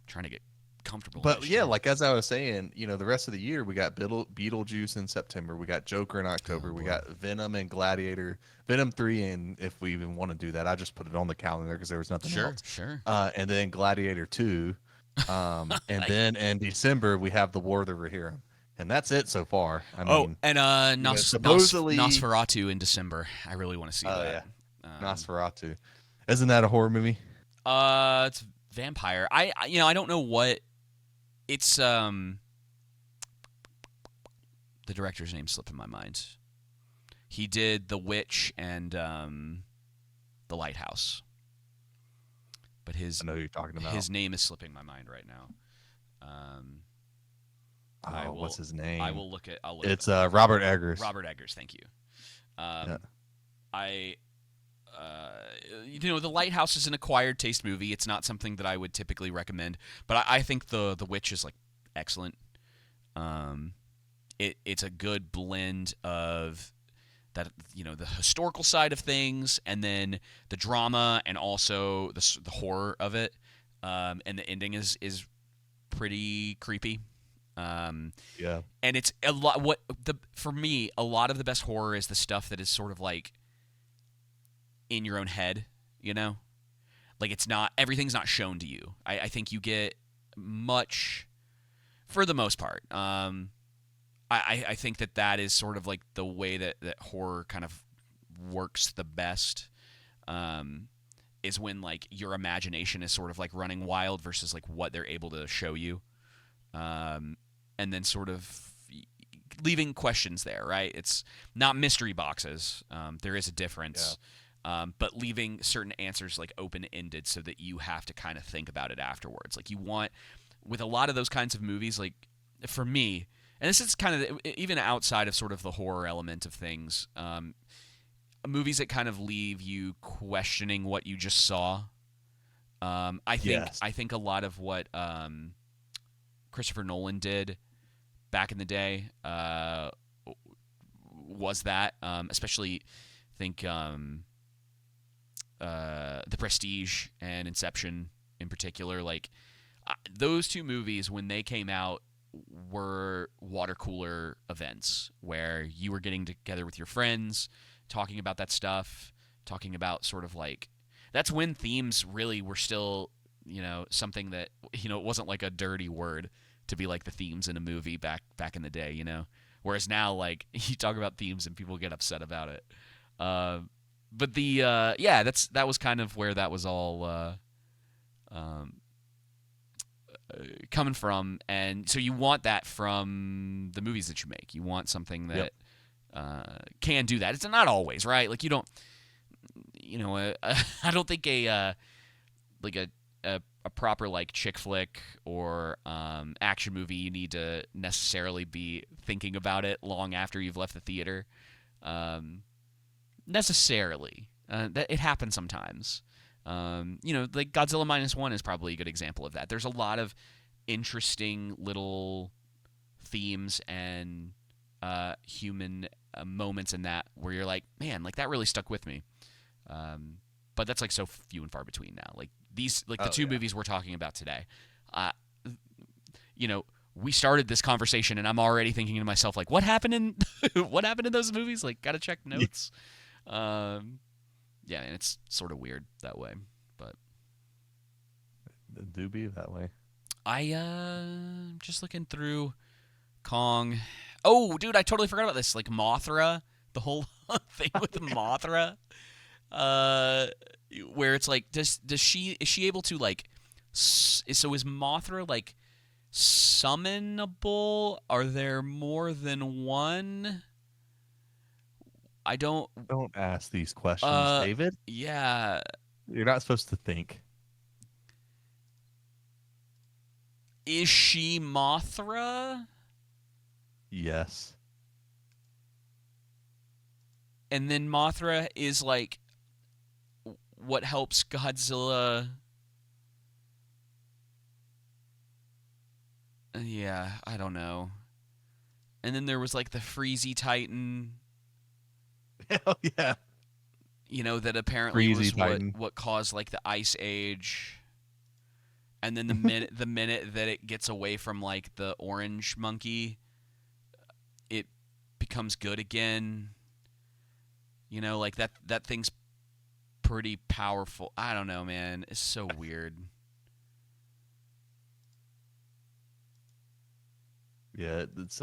Trying to get comfortable. in But this yeah, chair. like as I was saying, the rest of the year we got Beetlejuice in September, we got Joker in October, Oh, we boy. got Venom and Gladiator, Venom 3, and if we even want to do that, I just put it on the calendar because there was nothing else. Sure. And then Gladiator 2, and then in December we have The War of the Rohirrim, and that's it so far. I mean, and supposedly Nosferatu in December. I really want to see oh that. yeah, Nosferatu, isn't that a horror movie? It's vampire. I don't know what it's. The director's name's slipping my mind. He did The Witch and The Lighthouse, but I know who you're talking about. his name is slipping my mind right now. What's his name? I'll look It's it up. Robert Eggers. Robert Eggers, thank you. Yeah. The Lighthouse is an acquired taste movie. It's not something that I would typically recommend, but I think the Witch is like excellent. It's a good blend of that, the historical side of things, and then the drama, and also the horror of it. And the ending is pretty creepy. Yeah. And it's a lot. For me, a lot of the best horror is the stuff that is sort of like in your own head, like it's not, everything's not shown to you. I think you get much, for the most part. I think that is sort of like the way that horror kind of works the best. Is when like your imagination is sort of like running wild versus like what they're able to show you. And then sort of leaving questions there, right? It's not mystery boxes. There is a difference. Yeah. But leaving certain answers like open-ended so that you have to kind of think about it afterwards. Like you want, with a lot of those kinds of movies, like for me, and this is kind of even outside of sort of the horror element of things, movies that kind of leave you questioning what you just saw. I think a lot of what Christopher Nolan did back in the day was that, especially think The Prestige and Inception in particular. Like those two movies, when they came out, were water cooler events where you were getting together with your friends, talking about that stuff, talking about sort of like, that's when themes really were still, something that, it wasn't like a dirty word to be like the themes in a movie back in the day, whereas now, like, you talk about themes and people get upset about it. But that was kind of where that was all coming from. And so you want that from the movies that you make. You want something that can do that. It's not always, right? Like you don't, I don't think a proper like chick flick or action movie, you need to necessarily be thinking about it long after you've left the theater. Necessarily, that it happens sometimes. Like Godzilla -1 is probably a good example of that. There's a lot of interesting little themes and human moments in that where you're like, man, like that really stuck with me. But that's like so few and far between now. Like These like the Oh two yeah. movies we're talking about today. Uh, we started this conversation and I'm already thinking to myself like, what happened in what happened in those movies? Like, gotta check Yeah. notes. Um, yeah, and it's sort of weird that way. But It do be that way. just looking through Kong. Oh, dude, I totally forgot about this. Like Mothra, the whole thing with Mothra. Uh, where it's like, does she is she able to like? So is Mothra like summonable? Are there more than one? I don't. Don't ask these questions, Uh, David. yeah. You're not supposed to think. Is she Mothra? Yes. And then Mothra is like what helps Godzilla. Yeah, I don't know. And then there was like the Freezy Titan, Hell yeah. that apparently Freezy was Titan. what caused like the Ice Age. And then the minute that it gets away from like the orange monkey, it becomes good again. Like that thing's pretty powerful. I don't know, man. It's so weird. Yeah, it's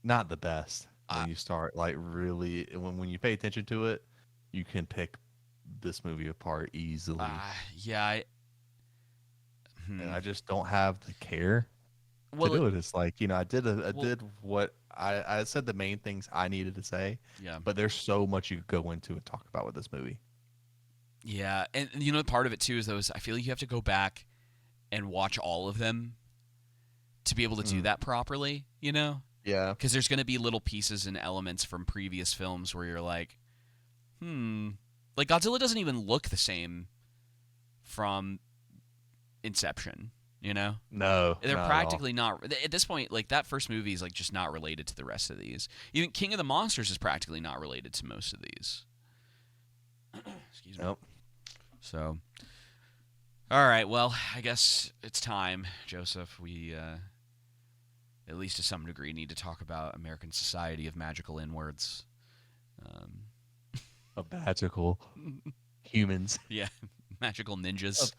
not the best Uh, when you start like really when you pay attention to it, you can pick this movie apart easily. yeah. And I just don't have the care to Well, do it. It's like, I well, did what I said the main things I needed to say, yeah, but there's so much you could go into and talk about with this movie. yeah, and part of it too is those. I feel like you have to go back and watch all of them to be able to do Mm. that properly. Yeah. Because there's going to be little pieces and elements from previous films where you're like, like Godzilla doesn't even look the same from Inception. No, They're not at all. practically not at this point. Like that first movie is like just not related to the rest of these. Even King of the Monsters is practically not related to most of these. Excuse me. Nope. So, all right. Well, I guess it's time, Joseph. We at least to some degree need to talk about American Society of Magical Inwards. Um, Of magical humans. yeah, magical ninjas.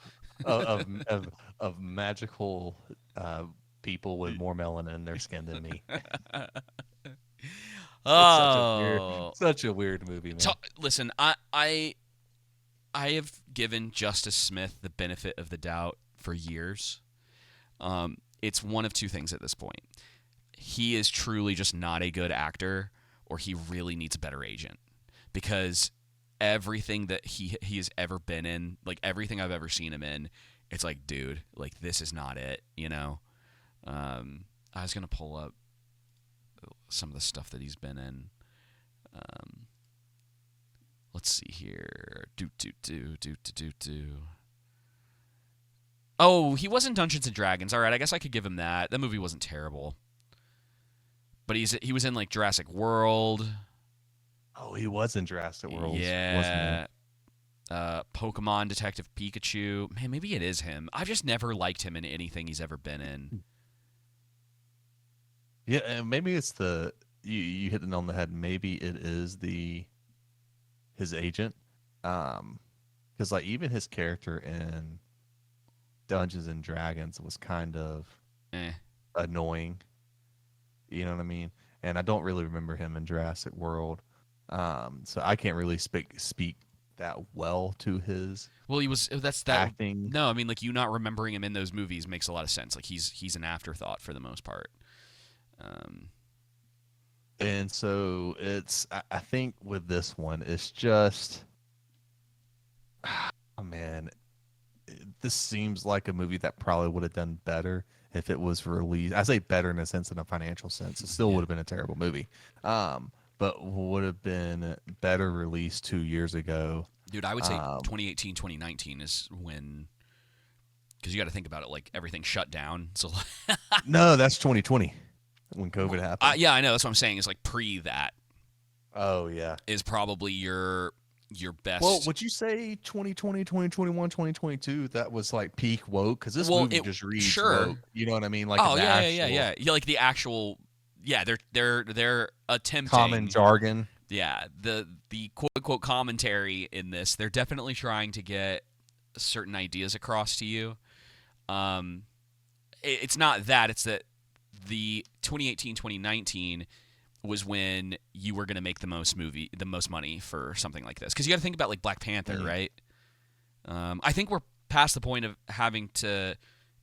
Of magical people with more melanin in their skin than me. It's Oh, such a weird movie, man. listen, I have given Justice Smith the benefit of the doubt for years. It's one of two things at this point. He is truly just not a good actor, or he really needs a better agent. Because everything that he has ever been in, like everything I've ever seen him in, it's like, dude, like this is not it, I was gonna pull up some of the stuff that he's been in. Let's see here. Oh, he was in Dungeons and Dragons. All right, I guess I could give him that. That movie wasn't terrible. But he was in like Jurassic World. Oh, he was in Jurassic World, wasn't Yeah. Pokemon Detective Pikachu. Man, maybe it is him. I've just never liked him in anything he's ever been in. he? Yeah, and maybe it's you hit it on the head. Maybe it is his agent, because like even his character in Dungeons and Dragons was kind of Eh. annoying. You know what I mean? And I don't really remember him in Jurassic World, so I can't really speak that well to his Well, he was. That's that. acting. No, I mean, like you not remembering him in those movies makes a lot of sense. Like he's an afterthought for the most part. And so I think with this one, it's just, oh man, this seems like a movie that probably would have done better if it was released. I say better in a sense, in a financial sense. It still Yeah. would have been a terrible movie, but would have been better released 2 years ago. Dude, I would say Um, 2018, 2019 is when, because you got to think about it. Like everything shut down. So, No, that's 2020 when COVID happened. yeah, I know. That's what I'm saying. Is like pre that Oh yeah, is probably your your Well, best. would you say 2020, 2021, 2022? That was like peak woke? Because this Well, movie it just reads sure. woke. You know what I mean? Like Oh the actual yeah. Like the actual. Yeah, they're common attempting. jargon. Yeah, the quote unquote commentary in this. They're definitely trying to get certain ideas across to you. Um, it's not that. It's that the 2018 2019 was when you were going to make the most money for something like this. Because you got to think about like Black Panther, Mm. right? I think we're past the point of having to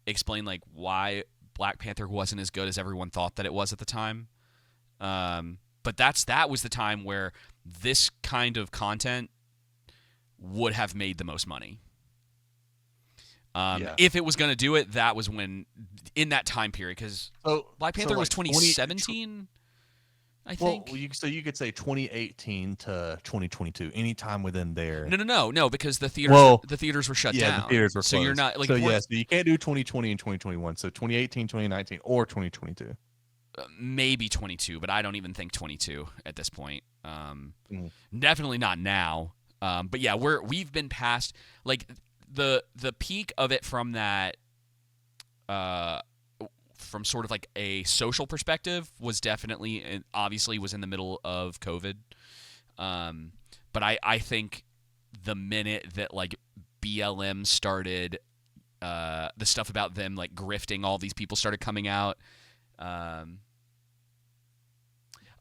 explain like why Black Panther wasn't as good as everyone thought that it was at the time. But that was the time where this kind of content would have made the most money. Yeah. If it was going to do it, that was when in that time period, because Black So Panther was like 2017, I think. so you could say 2018 to 2022, anytime within there. No, because the Well, theaters were shut yeah, the down. theaters were So you're closed. not like So we're yeah, so you can't do 2020 and 2021. So 2018, 2019, or 2022. maybe 22, but I don't even think 22 at this point. Mm. Definitely not now. But yeah, we've been past like the peak of it from that from sort of like a social perspective was definitely and obviously was in the middle of COVID. But I think the minute that like BLM started, the stuff about them like grifting all these people started coming out.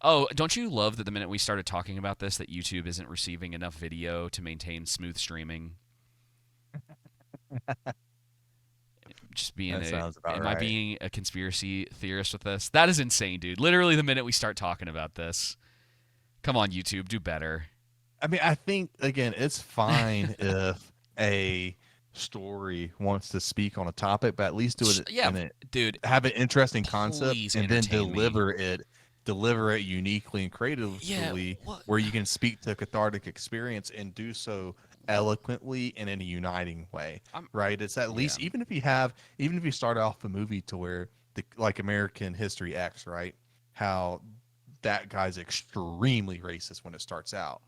Oh, don't you love that the minute we started talking about this, that YouTube isn't receiving enough video to maintain smooth streaming? Just being That sounds about am I right. being a conspiracy theorist with this? That is insane, dude. Literally the minute we start talking about this. Come on, YouTube, do better. I mean, I think again, it's fine if a story wants to speak on a topic, but at least do it Yeah, in it, dude, have an interesting concept, please and then entertain me. deliver it uniquely and Yeah, creatively, what? where you can speak to a cathartic experience and do so eloquently and in a uniting way. I'm Right? It's at yeah. least even if you start off the movie to where like American History X, right? How that guy's extremely racist when it starts out.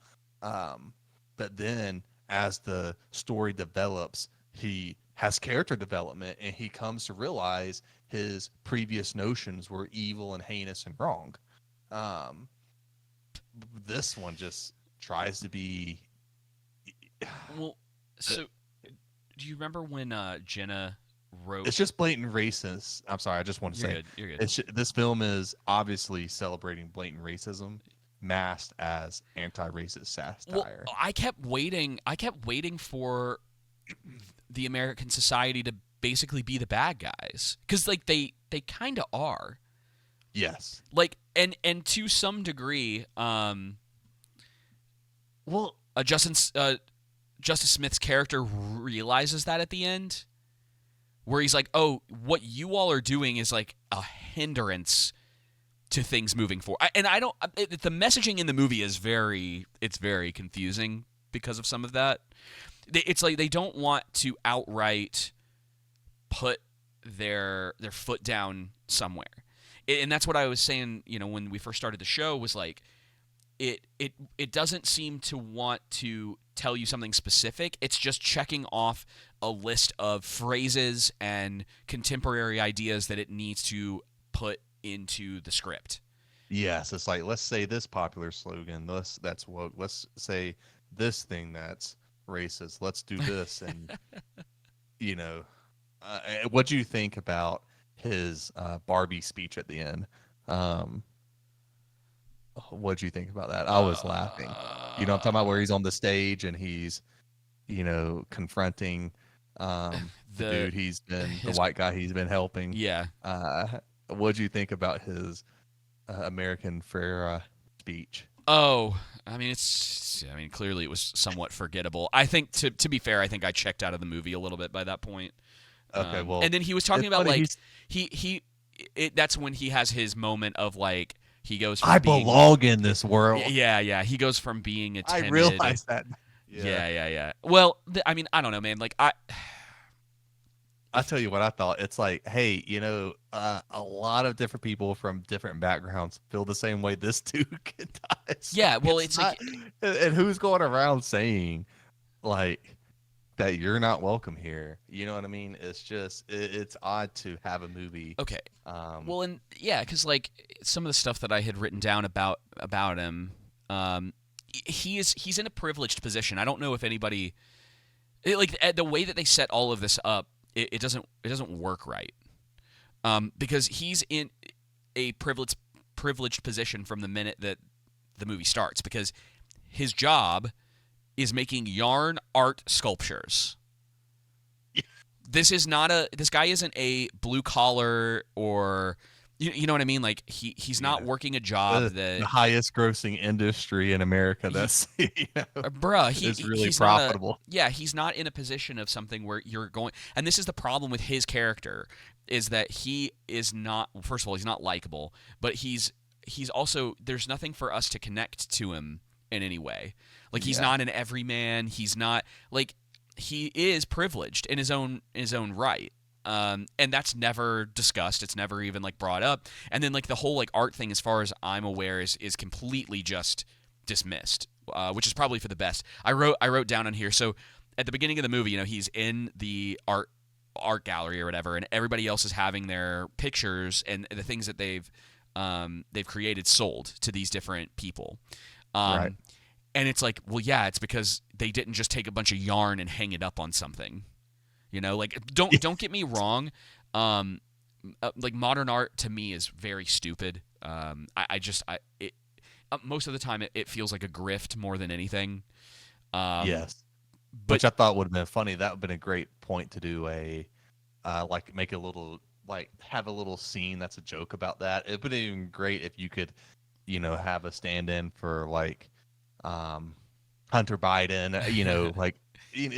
Um, but then as the story develops, he has character development and he comes to realize his previous notions were evil and heinous and wrong. Um, this one just tries to be. Well, so do you remember when Jenna wrote? It's just blatant racist. I'm sorry, I just want to You're say good. You're good. this film is obviously celebrating blatant racism masked as anti-racist Well, satire. I kept waiting. I kept waiting for the American society to basically be the bad guys, because like they kind of are. Yes. Like and to some degree, Well, Justice Smith's character realizes that at the end, where he's like, "Oh, what you all are doing is like a hindrance to things moving forward." And I don't. The messaging in the movie is it's very confusing because of some of that. It's like they don't want to outright put their foot down somewhere, and that's what I was saying. You know, when we first started the show, was like it doesn't seem to want to tell you something specific. It's just checking off a list of phrases and contemporary ideas that it needs to put into the script. yes, it's like let's say this popular slogan. That's woke. Let's say this thing that's racist. Let's do this, and you know, what do you think about his Barbie speech at the end? Um, what do you think about that? I was laughing. You know, I'm talking about where he's on the stage and he's, confronting the The dude the his white guy he's been helping. yeah. Uh, what do you think about his American Ferrera speech? Oh, I mean clearly it was somewhat forgettable. I think to be fair, I think I checked out of the movie a little bit by that point. Okay, well, And then he was talking it's about funny. like that's when he has his moment of like he goes I from being belong in this world. yeah, he goes from being a I timid realized that. Yeah. yeah. Well, I mean, I don't know, man. Like I tell you what I thought. It's like, hey, a lot of different people from different backgrounds feel the same way this dude could die. Yeah, well, it's it's not. like And who's going around saying like that you're not welcome here? You know what I mean? It's just it's odd to have a movie. okay. Um, Well, and yeah, because like some of the stuff that I had written down about him, um, he's in a privileged position. I don't know if anybody like the way that they set all of this up. It doesn't work right. Because he's in a privileged position from the minute that the movie starts. Because his job is making yarn art sculptures. This guy isn't a blue collar or you know what I mean, like he's you not know, working a job the that highest grossing industry in America. he That's bruh is really he's not a profitable. yeah, he's not in a position of something where you're going, and this is the problem with his character, is that he is not, first of all, he's not likable, but he's also, there's nothing for us to connect to him in any way. Like he's Yeah, not an everyman, he's not like, he is privileged in his own right. And that's never discussed. It's never even like brought up. And then like the whole like art thing, as far as I'm aware, is completely just dismissed, which is probably for the best. I wrote down on here. So at the beginning of the movie, he's in the art gallery or whatever, and everybody else is having their pictures and the things that they've created sold to these different people. right. Um, and it's like, well, yeah, it's because they didn't just take a bunch of yarn and hang it up on something. Like don't get me wrong. Like modern art to me is very stupid. Most of the time it feels like a grift more than anything. Yes, But which I thought would have been funny. That would have been a great point to do like make a little like have a little scene that's a joke about that. It would have been great if you could, have a stand-in for like Hunter Biden, like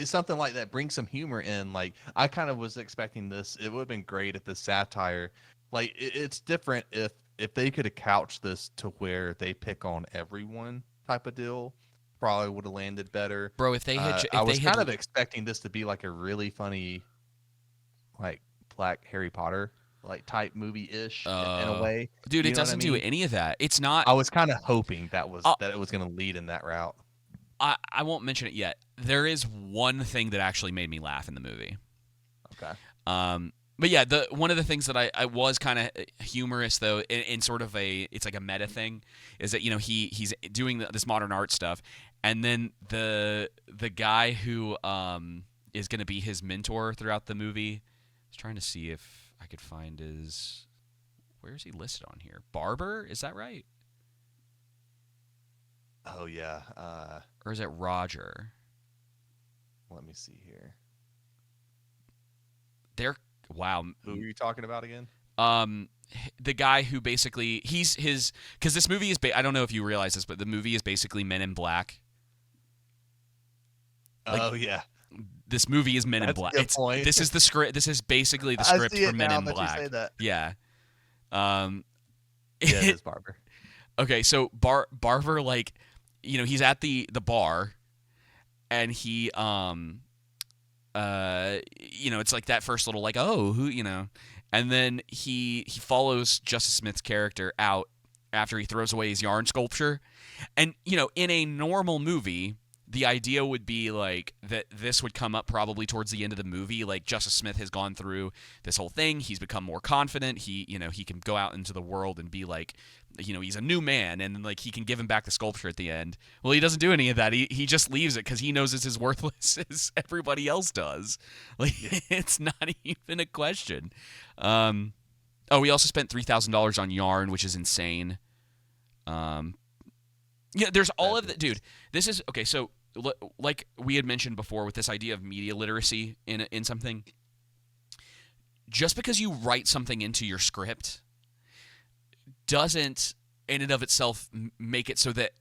something like that. Bring some humor in. Like I kind of was expecting this. It would have been great if the satire, like it's different if they could have couched this to where they pick on everyone type of deal. Probably would have landed better. bro, if they had I if they was had kind of expecting this to be like a really funny, like Black Harry Potter like type movie ish in a way. dude, it You know what I doesn't do mean? any of that. It's not. I was kind of hoping Uh, that it was going to lead in that route. I won't mention it yet. There is one thing that actually made me laugh in the movie. Okay. But yeah, the one of the things that I was kind of humorous though, in sort of it's like a meta thing, is that he's doing this modern art stuff, and then the guy who is going to be his mentor throughout the movie. I was trying to see if I could find his. Where is he listed on here? Barber, is that right? Oh yeah. Or is it Roger? Let me see here. They're wow. Who are you talking about again? The guy who basically he's his, because this movie is I don't know if you realize this, but the movie is basically Men in Black. Like, Oh yeah. this movie is Men in That's a Black. good point. This is the script. This is basically the I script see for it Men now in that you Black. say that. Yeah. Yeah, it is Barber. Okay, so Barber, like, he's at the bar, and he it's like that first little like, oh, who, and then he follows Justice Smith's character out after he throws away his yarn sculpture, and in a normal movie, the idea would be like that this would come up probably towards the end of the movie. Like Justice Smith has gone through this whole thing. He's become more confident. He can go out into the world and be like, he's a new man, and like he can give him back the sculpture at the end. Well, he doesn't do any of that. He just leaves it because he knows it's as worthless as everybody else does. Like it's not even a question. We also spent $3,000 on yarn, which is insane. There's all of that, dude. This is okay. So, like we had mentioned before, with this idea of media literacy in something, just because you write something into your script doesn't, in and of itself, make it so that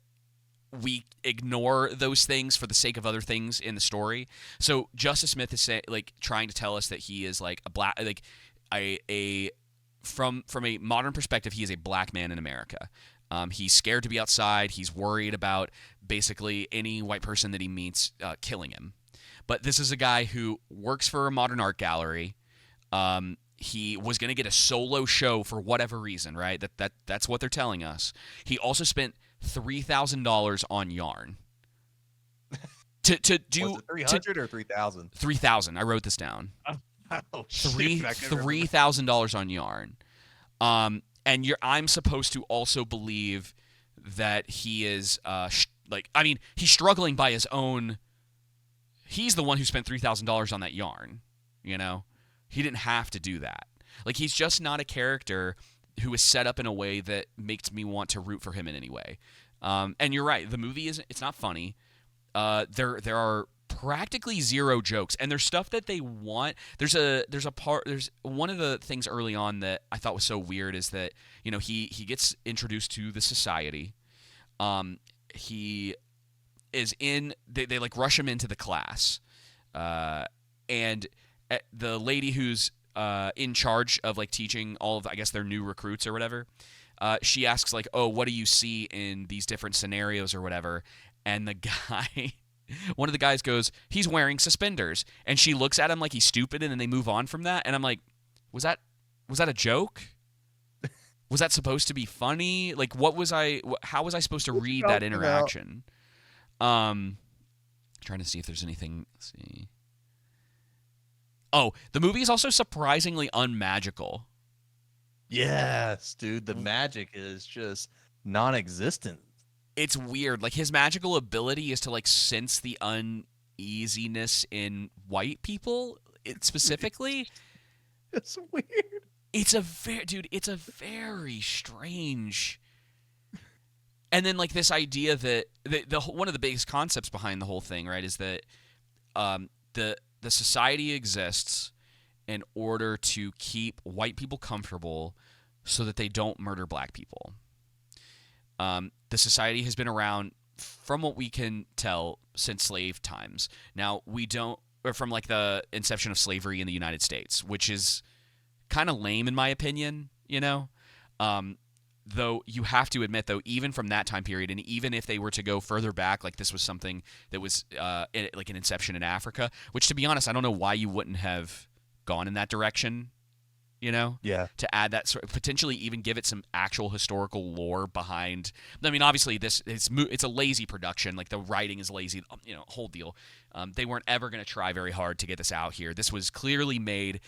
we ignore those things for the sake of other things in the story. So, Justice Smith is trying to tell us that he is like a black, like a from a modern perspective, he is a black man in America. He's scared to be outside. He's worried about basically any white person that he meets killing him. But this is a guy who works for a modern art gallery. He was going to get a solo show for whatever reason, right? That's what they're telling us. He also spent $3,000 on yarn to do Was it 300 or 3,000? 3,000. I wrote this down. Oh shoot! I couldn't remember. $3,000 on yarn. And I'm supposed to also believe that he is he's struggling by his own. He's the one who spent $3,000 on that yarn. You know, he didn't have to do that. Like, he's just not a character who is set up in a way that makes me want to root for him in any way. And you're right. The movie it's not funny. There are practically zero jokes, and there's stuff that they want. There's one of the things early on that I thought was so weird is that, you know, he gets introduced to the society. He is in they like rush him into the class, and the lady who's in charge of like teaching all of, I guess, their new recruits or whatever, she asks like, oh, what do you see in these different scenarios or whatever, and the guy one of the guys goes, he's wearing suspenders, and she looks at him like he's stupid, and then they move on from that, and I'm like, was that a joke? Was that supposed to be funny? Like, how was I supposed to read that interaction? Trying to see if there's anything. Let's see. Oh, the movie is also surprisingly unmagical. Yes, dude. The magic is just non-existent. It's weird. Like, his magical ability is to like sense the uneasiness in white people specifically. It's weird. It's a very strange. And then like this idea that the one of the biggest concepts behind the whole thing, right, is that the society exists in order to keep white people comfortable so that they don't murder black people. The society has been around, from what we can tell, since slave times. Now, or from like the inception of slavery in the United States, which is kind of lame in my opinion, you know? Though you have to admit, though, even from that time period, and even if they were to go further back, like this was something that was like an inception in Africa, which, to be honest, I don't know why you wouldn't have gone in that direction, you know? Yeah. To add that potentially even give it some actual historical lore behind. I mean, obviously, it's a lazy production. Like, the writing is lazy, you know, whole deal. They weren't ever going to try very hard to get this out here. This was clearly made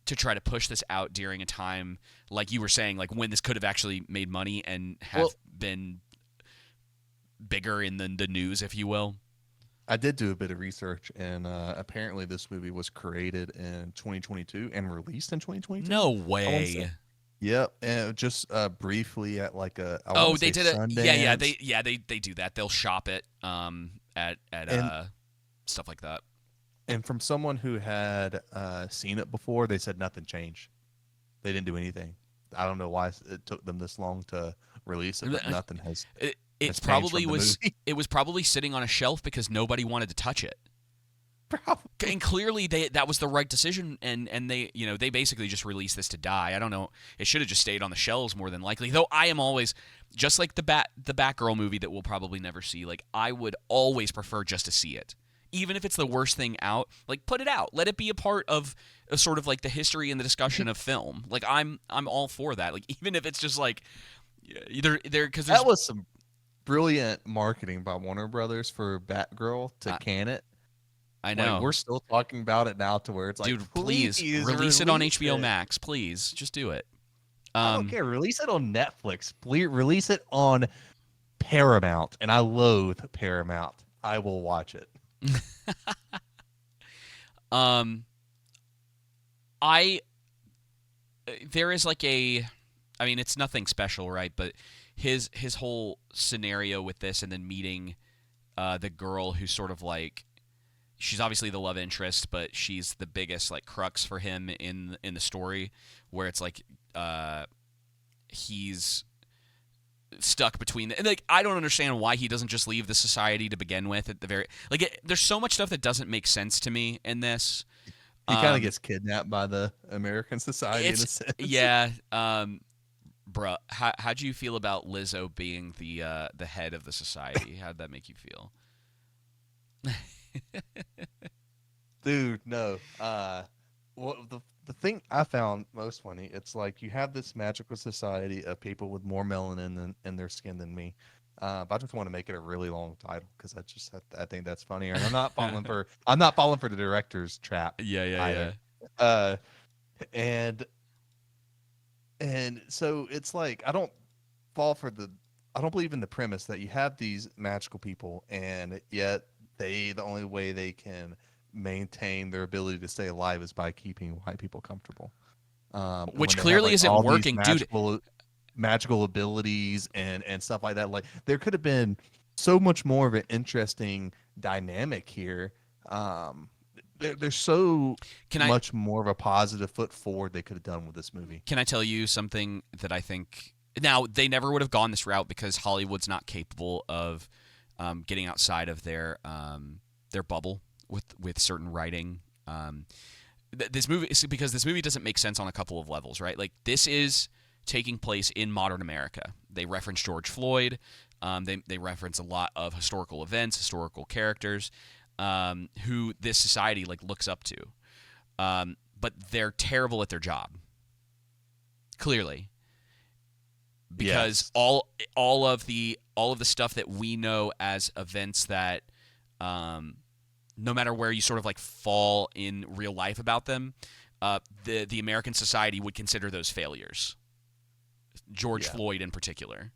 to try to push this out during a time, like you were saying, like when this could have actually made money and have been bigger in the news, if you will. I did do a bit of research, and apparently this movie was created in 2022 and released in 2022. No way. Yep, and just briefly at like they did it. Sundance. They do that. They'll shop it at stuff like that. And from someone who had seen it before, they said nothing changed. They didn't do anything. I don't know why it took them this long to release it, but nothing has. It was probably sitting on a shelf because nobody wanted to touch it. Probably. And clearly that was the right decision, and they basically just released this to die. I don't know. It should have just stayed on the shelves more than likely. Though I am always, just like the Batgirl movie that we'll probably never see, like I would always prefer just to see it. Even if it's the worst thing out, like put it out. Let it be a part of a sort of like the history and the discussion of film. Like I'm all for that. Like even if it's just like because that was some brilliant marketing by Warner Brothers for Batgirl to can it. I know. Like, we're still talking about it now to where it's like, dude, please release it on HBO Max. Please, just do it. I don't care. Release it on Netflix. Please release it on Paramount. And I loathe Paramount. I will watch it. There is like I mean, it's nothing special, right? But his whole scenario with this, and then meeting the girl who's sort of like, she's obviously the love interest, but she's the biggest like crux for him in the story, where it's like he's stuck between and like I don't understand why he doesn't just leave the society to begin with at the very there's so much stuff that doesn't make sense to me in this. He kind of gets kidnapped by the American society in a sense. Yeah. Bruh, how'd you feel about Lizzo being the head of the society? How'd that make you feel? Dude, no. The the thing I found most funny, it's like you have this magical society of people with more melanin in their skin than me. But I just want to make it a really long title because I think that's funnier, and I'm not falling for the director's trap Yeah, yeah, yeah. either. Uh, and so it's like fall for the I don't believe in the premise that you have these magical people and yet the only way they can maintain their ability to stay alive is by keeping white people comfortable. And Which when they have clearly like isn't all these working, dude. magical abilities and stuff like that, like there could have been so much more of an interesting dynamic here. There's so Can I much more of a positive foot forward they could have done with this movie. can I tell you something that I think? Now they never would have gone this route because Hollywood's not capable of getting outside of their bubble with certain writing. This movie because this movie doesn't make sense on a couple of levels, right? Like this is taking place in modern America. They reference George Floyd. They reference a lot of historical events, historical characters who this society like looks up to. But they're terrible at their job. Clearly, because Yes. all of the stuff that we know as events that no matter where you sort of like fall in real life about them, the American society would consider those failures. George Yeah. Floyd in particular.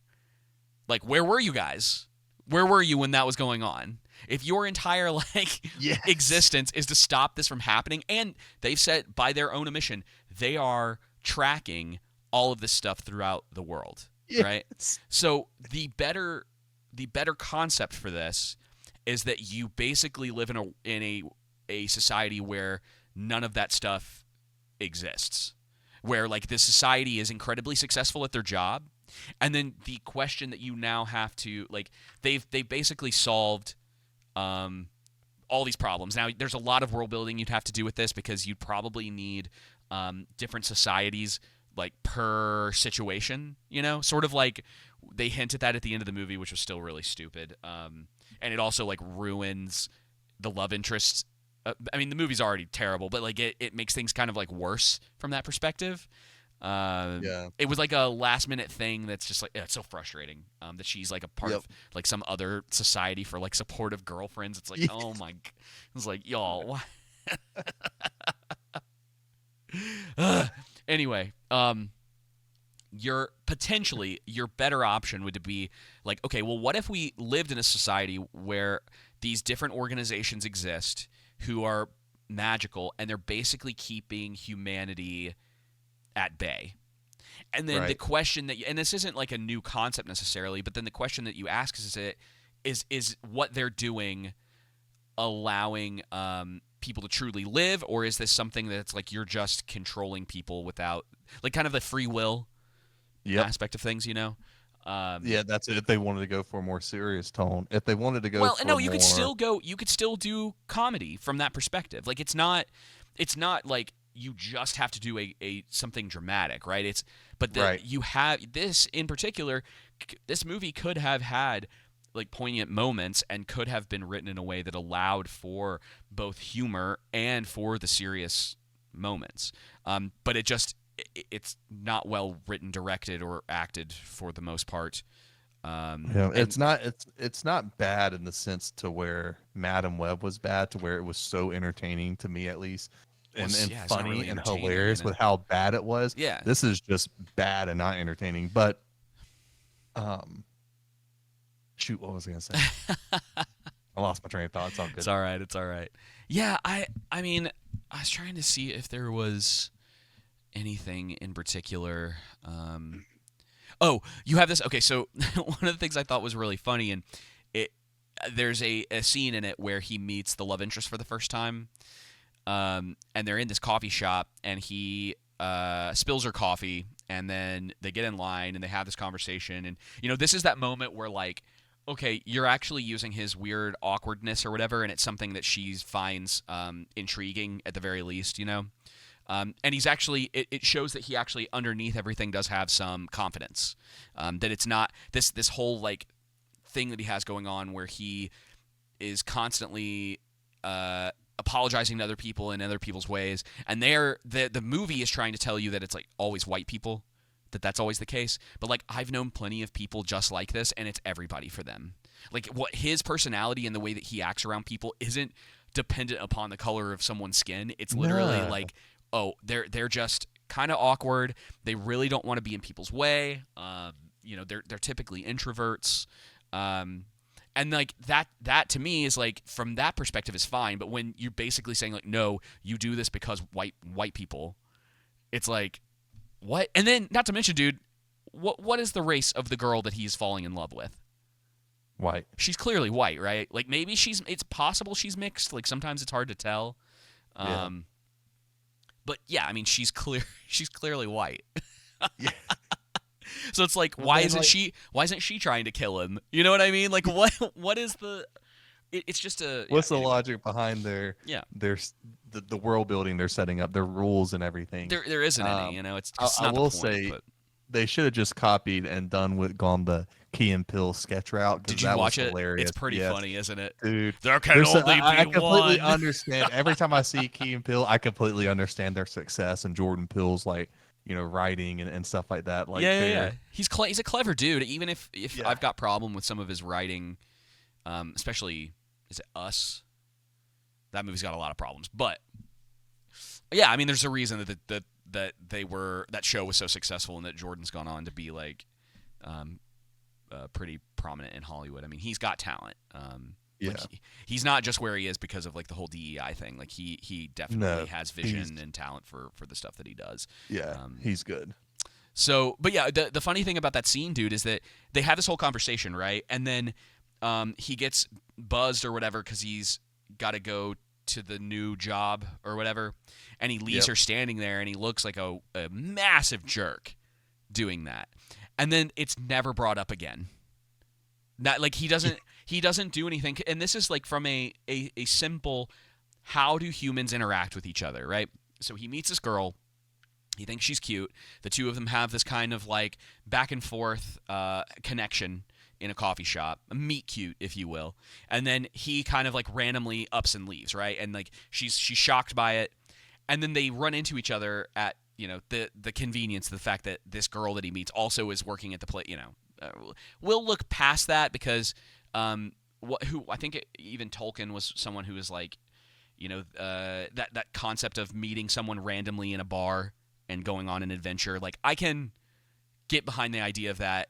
Like, where were you guys? Where were you when that was going on? If your entire like Yes. existence is to stop this from happening, and they've said by their own admission they are tracking all of this stuff throughout the world, right? Yes. So the better concept for this is that you basically live in a society where none of that stuff exists, where like this society is incredibly successful at their job, and then the question that you now have to like they've basically solved all these problems. Now there's a lot of world building you'd have to do with this because you'd probably need different societies like per situation, you know, sort of like they hinted that at the end of the movie, which was still really stupid. And it also like ruins the love interest. I mean, the movie's already terrible, but like it makes things kind of like worse from that perspective. Yeah. It was like a last minute thing that's just like it's so frustrating that she's like a part Yep. of like some other society for like supportive girlfriends. It's like Yeah. oh my, it's like y'all. Why? Anyway, your better option would be like, okay, well, what if we lived in a society where these different organizations exist who are magical and they're basically keeping humanity at bay? And then the Right. question that and this isn't like a new concept necessarily, but then the question that you ask is what they're doing allowing people to truly live, or is this something that's like you're just controlling people without like kind of the free will Yep. aspect of things, you know? Yeah, that's it. If they wanted to go for a more serious tone, if they wanted to go Well, for no, more, you could still do comedy from that perspective. Like it's not like you just have to do a something dramatic, right? right? You have this in particular. This movie could have had like poignant moments and could have been written in a way that allowed for both humor and for the serious moments. But it's not well written, directed, or acted for the most part. Yeah, And it's not bad in the sense to where Madam Web was bad, to where it was so entertaining to me at least, well, and yeah, it's not funny really and entertaining, hilarious you know? with how bad it was. Yeah. This is just bad and not entertaining. But um, shoot, what was I gonna say? I lost my train of thought. It's all good. It's all right. It's all right. Yeah, I mean, I was trying to see if there was anything in particular. Oh, you have this. Okay, so one of the things I thought was really funny, and it there's a scene in it where he meets the love interest for the first time, and they're in this coffee shop, and he spills her coffee, and then they get in line and they have this conversation, and you know this is that moment where like, okay, you're actually using his weird awkwardness or whatever, and it's something that she finds intriguing at the very least, you know. And he's actually, it shows that he actually underneath everything does have some confidence. That it's not this whole like thing that he has going on where he is constantly apologizing to other people in other people's ways, and the movie is trying to tell you that it's like always white people, that's always the case. But like I've known plenty of people just like this, and it's everybody for them. Like what his personality and the way that he acts around people isn't dependent upon the color of someone's skin. It's literally like, oh, they're just kind of awkward. They really don't want to be in people's way. They're typically introverts. And like that to me is like, from that perspective is fine. But when you're basically saying like, no, you do this because white people, it's like, what? And then not to mention, dude, what is the race of the girl that he's falling in love with? White. She's clearly white, right? Like maybe it's possible she's mixed. Like sometimes it's hard to tell. But yeah, I mean she's clearly white. Yeah. So it's like, why isn't she trying to kill him? You know what I mean? Like what is the it's just a what's the logic behind their the world building they're setting up, their rules and everything? There isn't any, it's I not will the point, say but they should have just copied and gone the Key and Peele sketch route. Did you watch it? Hilarious. It's pretty funny, isn't it? Dude, there can only be I completely one. understand. Every time I see Key and Peele, I completely understand their success and Jordan Peele's like, writing and stuff like that. Like, yeah. He's a clever dude. Even if I've got problem with some of his writing, especially is it Us? That movie's got a lot of problems, but yeah, I mean, there's a reason that show was so successful and that Jordan's gone on to be like pretty prominent in Hollywood. I mean, he's got talent. Like he's not just where he is because of like the whole DEI thing. Like he definitely has vision and talent for the stuff that he does. Yeah, he's good. So, but yeah, the funny thing about that scene, dude, is that they have this whole conversation, right? And then he gets buzzed or whatever because he's got to go to the new job or whatever, and he leaves her standing there, and he looks like a massive jerk doing that. And then it's never brought up again. That like he doesn't do anything, and this is like from a simple, how do humans interact with each other, right? So he meets this girl, he thinks she's cute, the two of them have this kind of like back and forth connection in a coffee shop, a meet cute, if you will, and then he kind of like randomly ups and leaves, right? And like she's shocked by it, and then they run into each other at the convenience, the fact that this girl that he meets also is working at the place. We'll look past that because who I think even Tolkien was someone who was like, that concept of meeting someone randomly in a bar and going on an adventure. Like I can get behind the idea of that,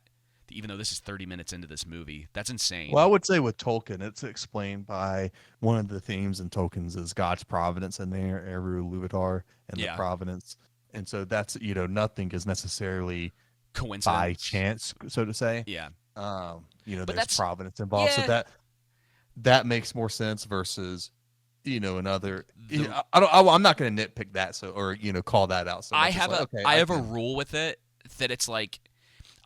even though this is 30 minutes into this movie. That's insane. Well, I would say with Tolkien, it's explained by one of the themes in Tolkien's is God's providence in there, Eru Luvatar, and the providence. And so that's, nothing is necessarily coincidence by chance, so to say. Yeah. There's providence involved. Yeah. So that makes more sense versus, another. I'm not going to nitpick that or call that out. So I have a rule with it that it's like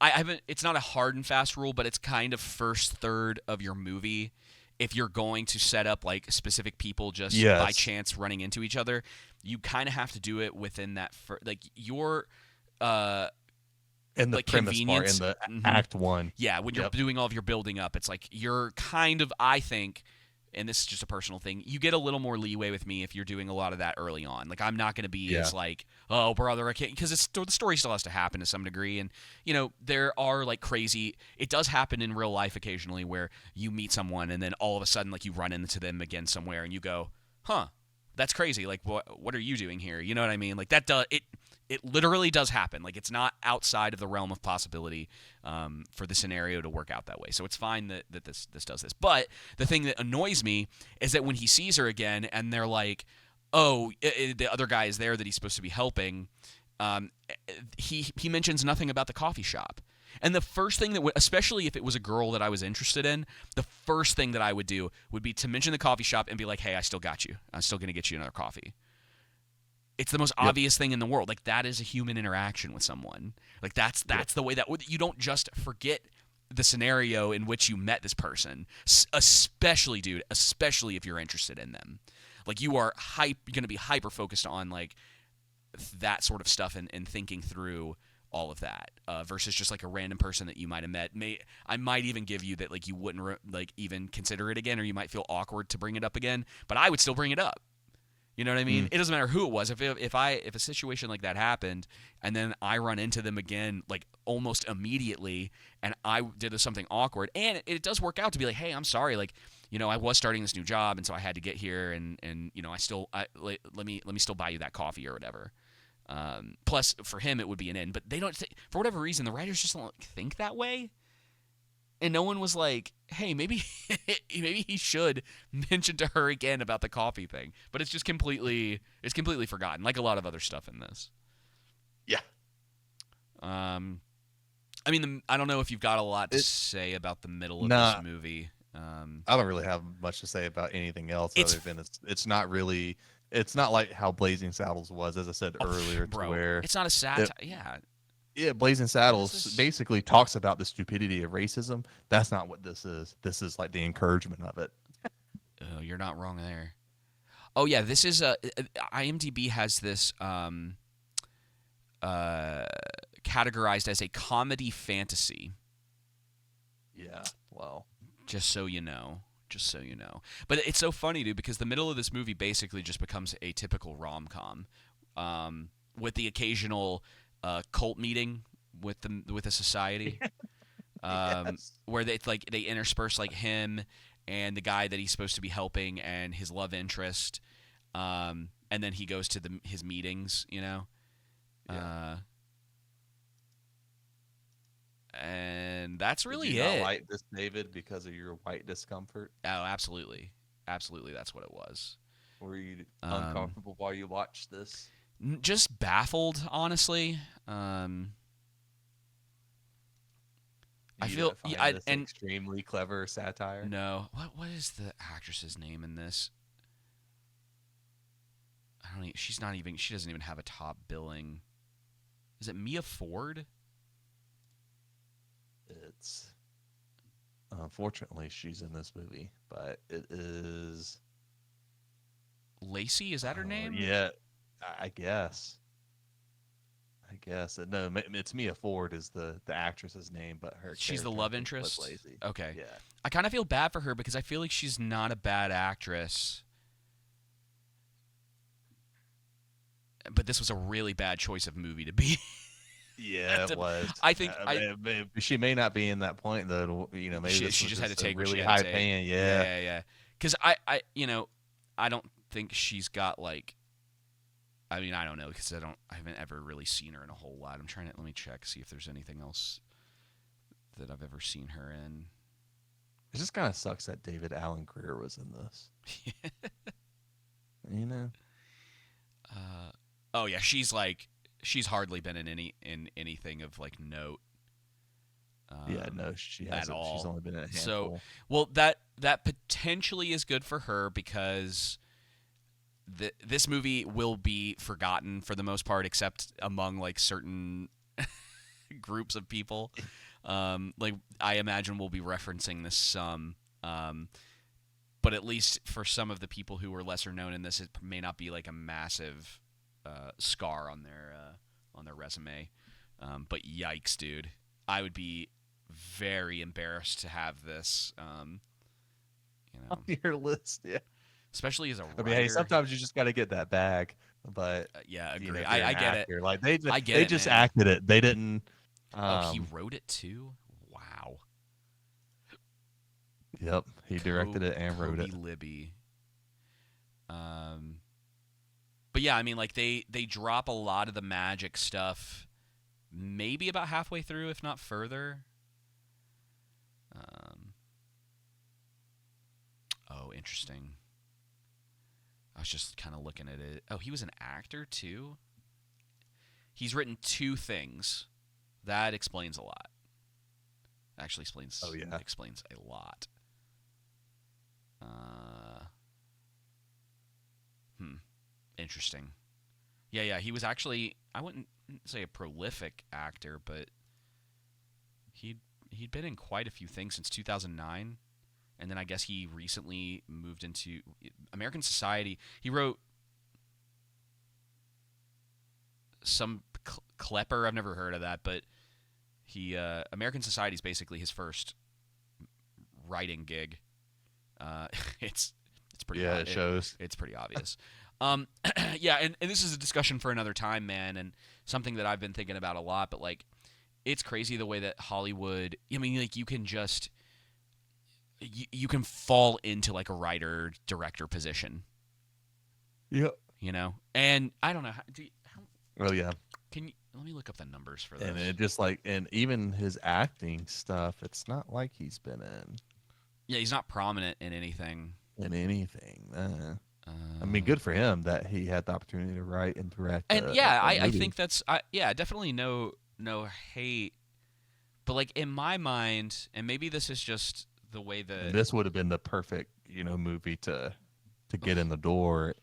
it's not a hard and fast rule, but it's kind of first third of your movie. If you're going to set up like specific people just by chance running into each other, you kind of have to do it within that like your in the like premise part in the act one. Yeah, when you're doing all of your building up, it's like you're kind of, I think, and this is just a personal thing, you get a little more leeway with me if you're doing a lot of that early on. Like I'm not going to be as like, oh brother, I can't, because the story still has to happen to some degree, and there are like crazy. It does happen in real life occasionally where you meet someone and then all of a sudden like you run into them again somewhere and you go, huh, that's crazy. Like what are you doing here? You know what I mean? Like that does it. It literally does happen. Like it's not outside of the realm of possibility for the scenario to work out that way. So it's fine that this does this. But the thing that annoys me is that when he sees her again and they're like, oh, the other guy is there that he's supposed to be helping, he mentions nothing about the coffee shop. And the first thing that especially if it was a girl that I was interested in, the first thing that I would do would be to mention the coffee shop and be like, hey, I still got you. I'm still going to get you another coffee. It's the most obvious thing in the world. Like that is a human interaction with someone. Like that's the way that you don't just forget the scenario in which you met this person. Especially, dude, especially if you're interested in them. Like you are going to be hyper focused on like that sort of stuff and thinking through all of that versus just like a random person that you might have met. I might even give you that like you wouldn't like even consider it again, or you might feel awkward to bring it up again, but I would still bring it up. You know what I mean? Mm. It doesn't matter who it was. If a situation like that happened, and then I run into them again, like almost immediately, and I did something awkward, and it does work out to be like, hey, I'm sorry, like, I was starting this new job, and so I had to get here, and let me still buy you that coffee or whatever. Plus, for him, it would be an in, but they don't. For whatever reason, the writers just don't think that way. And no one was like, hey, maybe maybe he should mention to her again about the coffee thing. But it's completely forgotten, like a lot of other stuff in this. Yeah. I mean, I don't know if you've got a lot to say about the middle of this movie. I don't really have much to say about anything else other than it's not really. It's not like how Blazing Saddles was, as I said earlier, bro, to where it's not a satire. Yeah. Yeah, Blazing Saddles basically talks about the stupidity of racism. That's not what this is. This is like the encouragement of it. Oh, you're not wrong there. Oh yeah, this is IMDb has this categorized as a comedy fantasy. Yeah, well, just so you know. But it's so funny, dude, because the middle of this movie basically just becomes a typical rom-com, with the occasional cult meeting with the society, yes. where they intersperse like him and the guy that he's supposed to be helping and his love interest, and then he goes to his meetings, Yeah. And that's really Did you it. not like this, David, because of your white discomfort? Oh, absolutely. That's what it was. Were you uncomfortable while you watched this? Just baffled, honestly. I feel extremely clever satire. No, what is the actress's name in this? She doesn't even have a top billing. Is it Mia Ford? It's unfortunately she's in this movie, but it is Lacey. Is that her name? Yeah, I guess. No, it's Mia Ford is the actress's name, but she's the love interest. Lacey. Okay. Yeah. I kind of feel bad for her because I feel like she's not a bad actress, but this was a really bad choice of movie to be. Yeah, it was. I think she may not be in that point though. Maybe she just had to take really high paying. Yeah. Because I don't think she's got like. I mean, I don't know because I haven't ever really seen her in a whole lot. Let me check, see if there's anything else that I've ever seen her in. It just kind of sucks that David Alan Grier was in this. Oh yeah, she's hardly been in anything of like note. No, she hasn't. At all. She's only been in a handful. So, well, that potentially is good for her because this movie will be forgotten for the most part, except among like certain groups of people. Like I imagine we'll be referencing this some, but at least for some of the people who were lesser known in this, it may not be like a massive scar on their resume. But yikes, dude! I would be very embarrassed to have this. On your list, yeah. Especially as a writer. I mean, hey, sometimes you just got to get that bag. But yeah, agree. I get it. Like they just acted it. They didn't. He wrote it too. Wow. Yep, he directed it and wrote it. Libby. But yeah, I mean, like they drop a lot of the magic stuff, maybe about halfway through, if not further. Oh, interesting. I was just kind of looking at it. Oh, he was an actor too? He's written 2 things. That explains a lot. Actually explains explains a lot. Interesting. Yeah, he was actually, I wouldn't say a prolific actor, but he'd been in quite a few things since 2009. And then I guess he recently moved into American Society. He wrote some Klepper. I've never heard of that, but American Society is basically his first writing gig. It's pretty. Yeah, it shows. It's pretty obvious. Yeah, and this is a discussion for another time, man, and something that I've been thinking about a lot. But like, it's crazy the way that Hollywood. I mean, like you can just you can fall into like a writer director position, Yep. you know. And I don't know. Oh yeah. Can you let me look up the numbers for And this? it just like, and even his acting stuff, it's not like he's been Yeah, he's not prominent in anything. in anything. I mean, Uh, good for him that he had the opportunity to write and direct and yeah, a I movie. think that's yeah, definitely no hate, but like in my mind, and maybe this is just the way And that this would have been the perfect, movie to get in the door.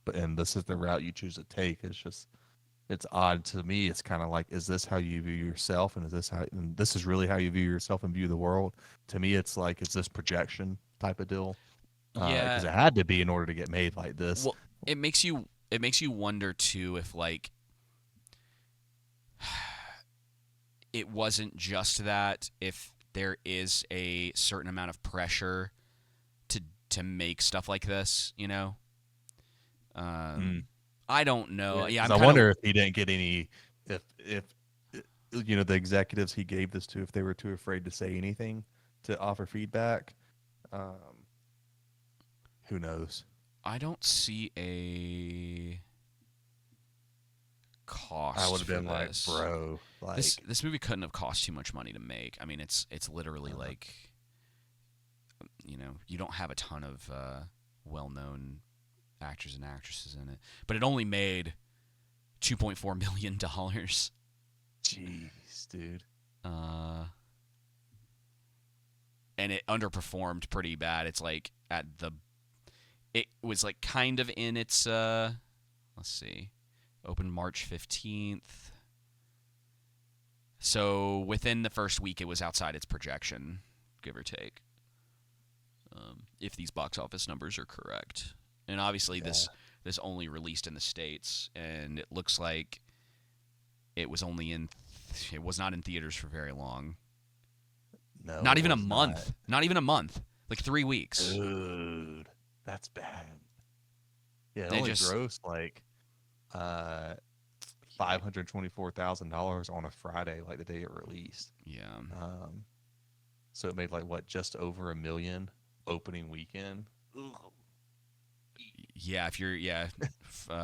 But and this is the route you choose to take. It's just it's odd to me. It's kind of like, is this how you view yourself, and this is really how you view yourself and view the world? To me, it's like, is this projection type of deal? yeah. Because it had to be in order to get made like this. Well, it makes you wonder too if like it wasn't just that if there is a certain amount of pressure to make stuff like this, you know. Mm. I don't know. Yeah, Yeah, because I'm I kind of wonder if he didn't get any, if the executives he gave this to, if they were too afraid to say anything to offer feedback. Um, who knows? I don't see a I would cost have for been like, this. bro, This movie couldn't have cost too much money to make. I mean, it's literally uh, like, you don't have a ton of well-known actors and actresses in it, but it only made $2.4 million. jeez, dude. Uh, and it underperformed pretty bad. It's like it was like kind of in its let's see, opened March 15th. So within the first week, it was outside its projection, give or take, if these box office numbers are correct. And obviously, Yeah. this only released in the States, and it looks like it was not in theaters for very long. No, Not it even a was month. Not even a month. Like 3 weeks. Dude, that's bad. Yeah, it They only just grossed like uh $524,000 on a Friday, like the day it released. yeah. Um, so it made like what, just over $1 million opening weekend. Ugh. Yeah, if you're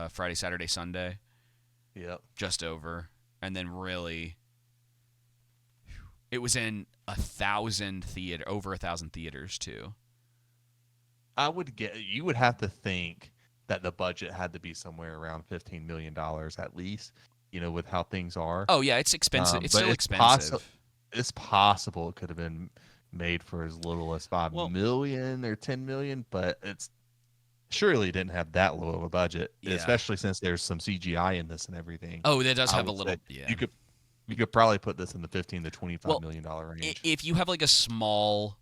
Friday, Saturday, Sunday, Yep. just over. And then really it was in over 1,000 theaters too. You would have to think that the budget had to be somewhere around $15 million at least, with how things are. Oh yeah, it's expensive. It's But still it's possible. expensive. It's possible it could have been made for as little as five Well, million or 10 million, but it's surely didn't have that low of a budget, yeah. especially since there's some CGI in this and everything. Oh, that does I have a would say little. Yeah. you could probably put this in the 15 to 25 Well, million dollar range. if you have like a small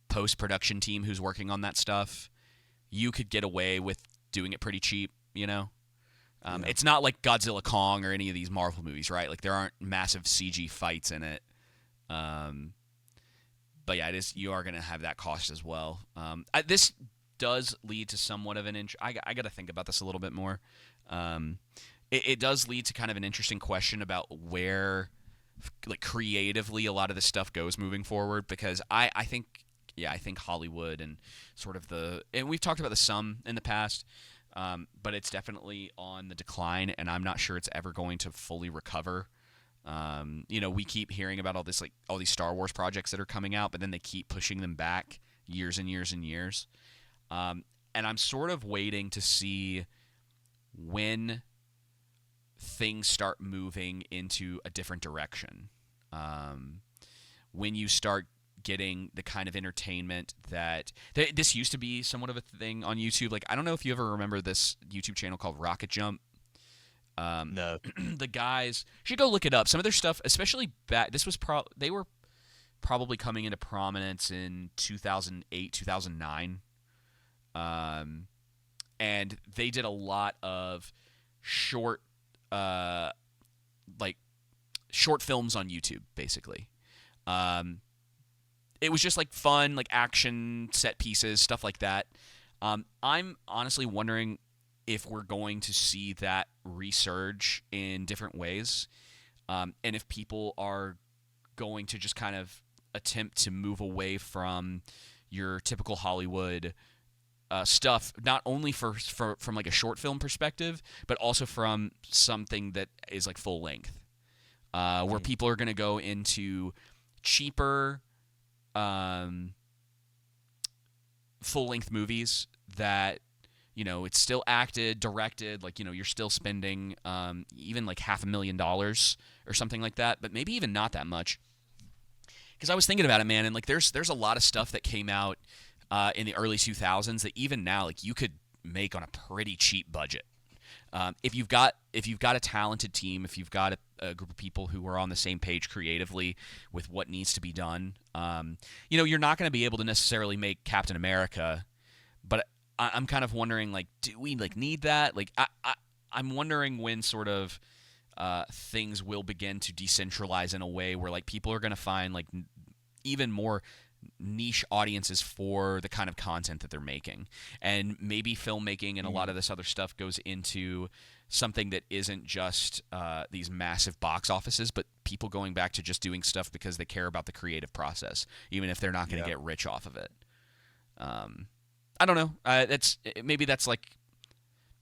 post production team who's working on that stuff, you could get away with doing it pretty cheap. You know, Yeah. it's not like Godzilla Kong or any of these Marvel movies, right? Like there aren't massive CG fights in it. But yeah, you are going to have that cost as well. This does lead to somewhat of an I got to think about this a little bit more. It does lead to kind of an interesting question about where, like, creatively a lot of this stuff goes moving forward, because I think Hollywood and sort of and we've talked about this some in the past, but it's definitely on the decline, and I'm not sure it's ever going to fully recover. We keep hearing about all these Star Wars projects that are coming out, but then they keep pushing them back years and years and years. And I'm sort of waiting to see when things start moving into a different direction. When you start getting the kind of entertainment that this used to be somewhat of a thing on YouTube. Like, I don't know if you ever remember this YouTube channel called Rocket Jump. No. The guys, you should go look it up. Some of their stuff, especially back, they were probably coming into prominence in 2008, 2009. And they did a lot of short short films on YouTube, basically. It was just like fun, like action set pieces, stuff like that. I'm honestly wondering if we're going to see that resurge in different ways, and if people are going to just kind of attempt to move away from your typical Hollywood stuff, not only from like a short film perspective, but also from something that is like full length, where people are going to go into cheaper full length movies that, it's still acted, directed, like, you're still spending even like $500,000 or something like that, but maybe even not that much. Because I was thinking about it, man, and like there's a lot of stuff that came out in the early 2000s that even now, like, you could make on a pretty cheap budget. If you've got a talented team, if you've got a group of people who are on the same page creatively with what needs to be done, you're not going to be able to necessarily make Captain America, but I'm kind of wondering, like, do we like need that? Like, I'm wondering when sort of things will begin to decentralize in a way where like people are going to find like even more niche audiences for the kind of content that they're making, and maybe filmmaking and a lot of this other stuff goes into something that isn't just these massive box offices, but people going back to just doing stuff because they care about the creative process, even if they're not going to get rich off of it. I don't know. Maybe that's like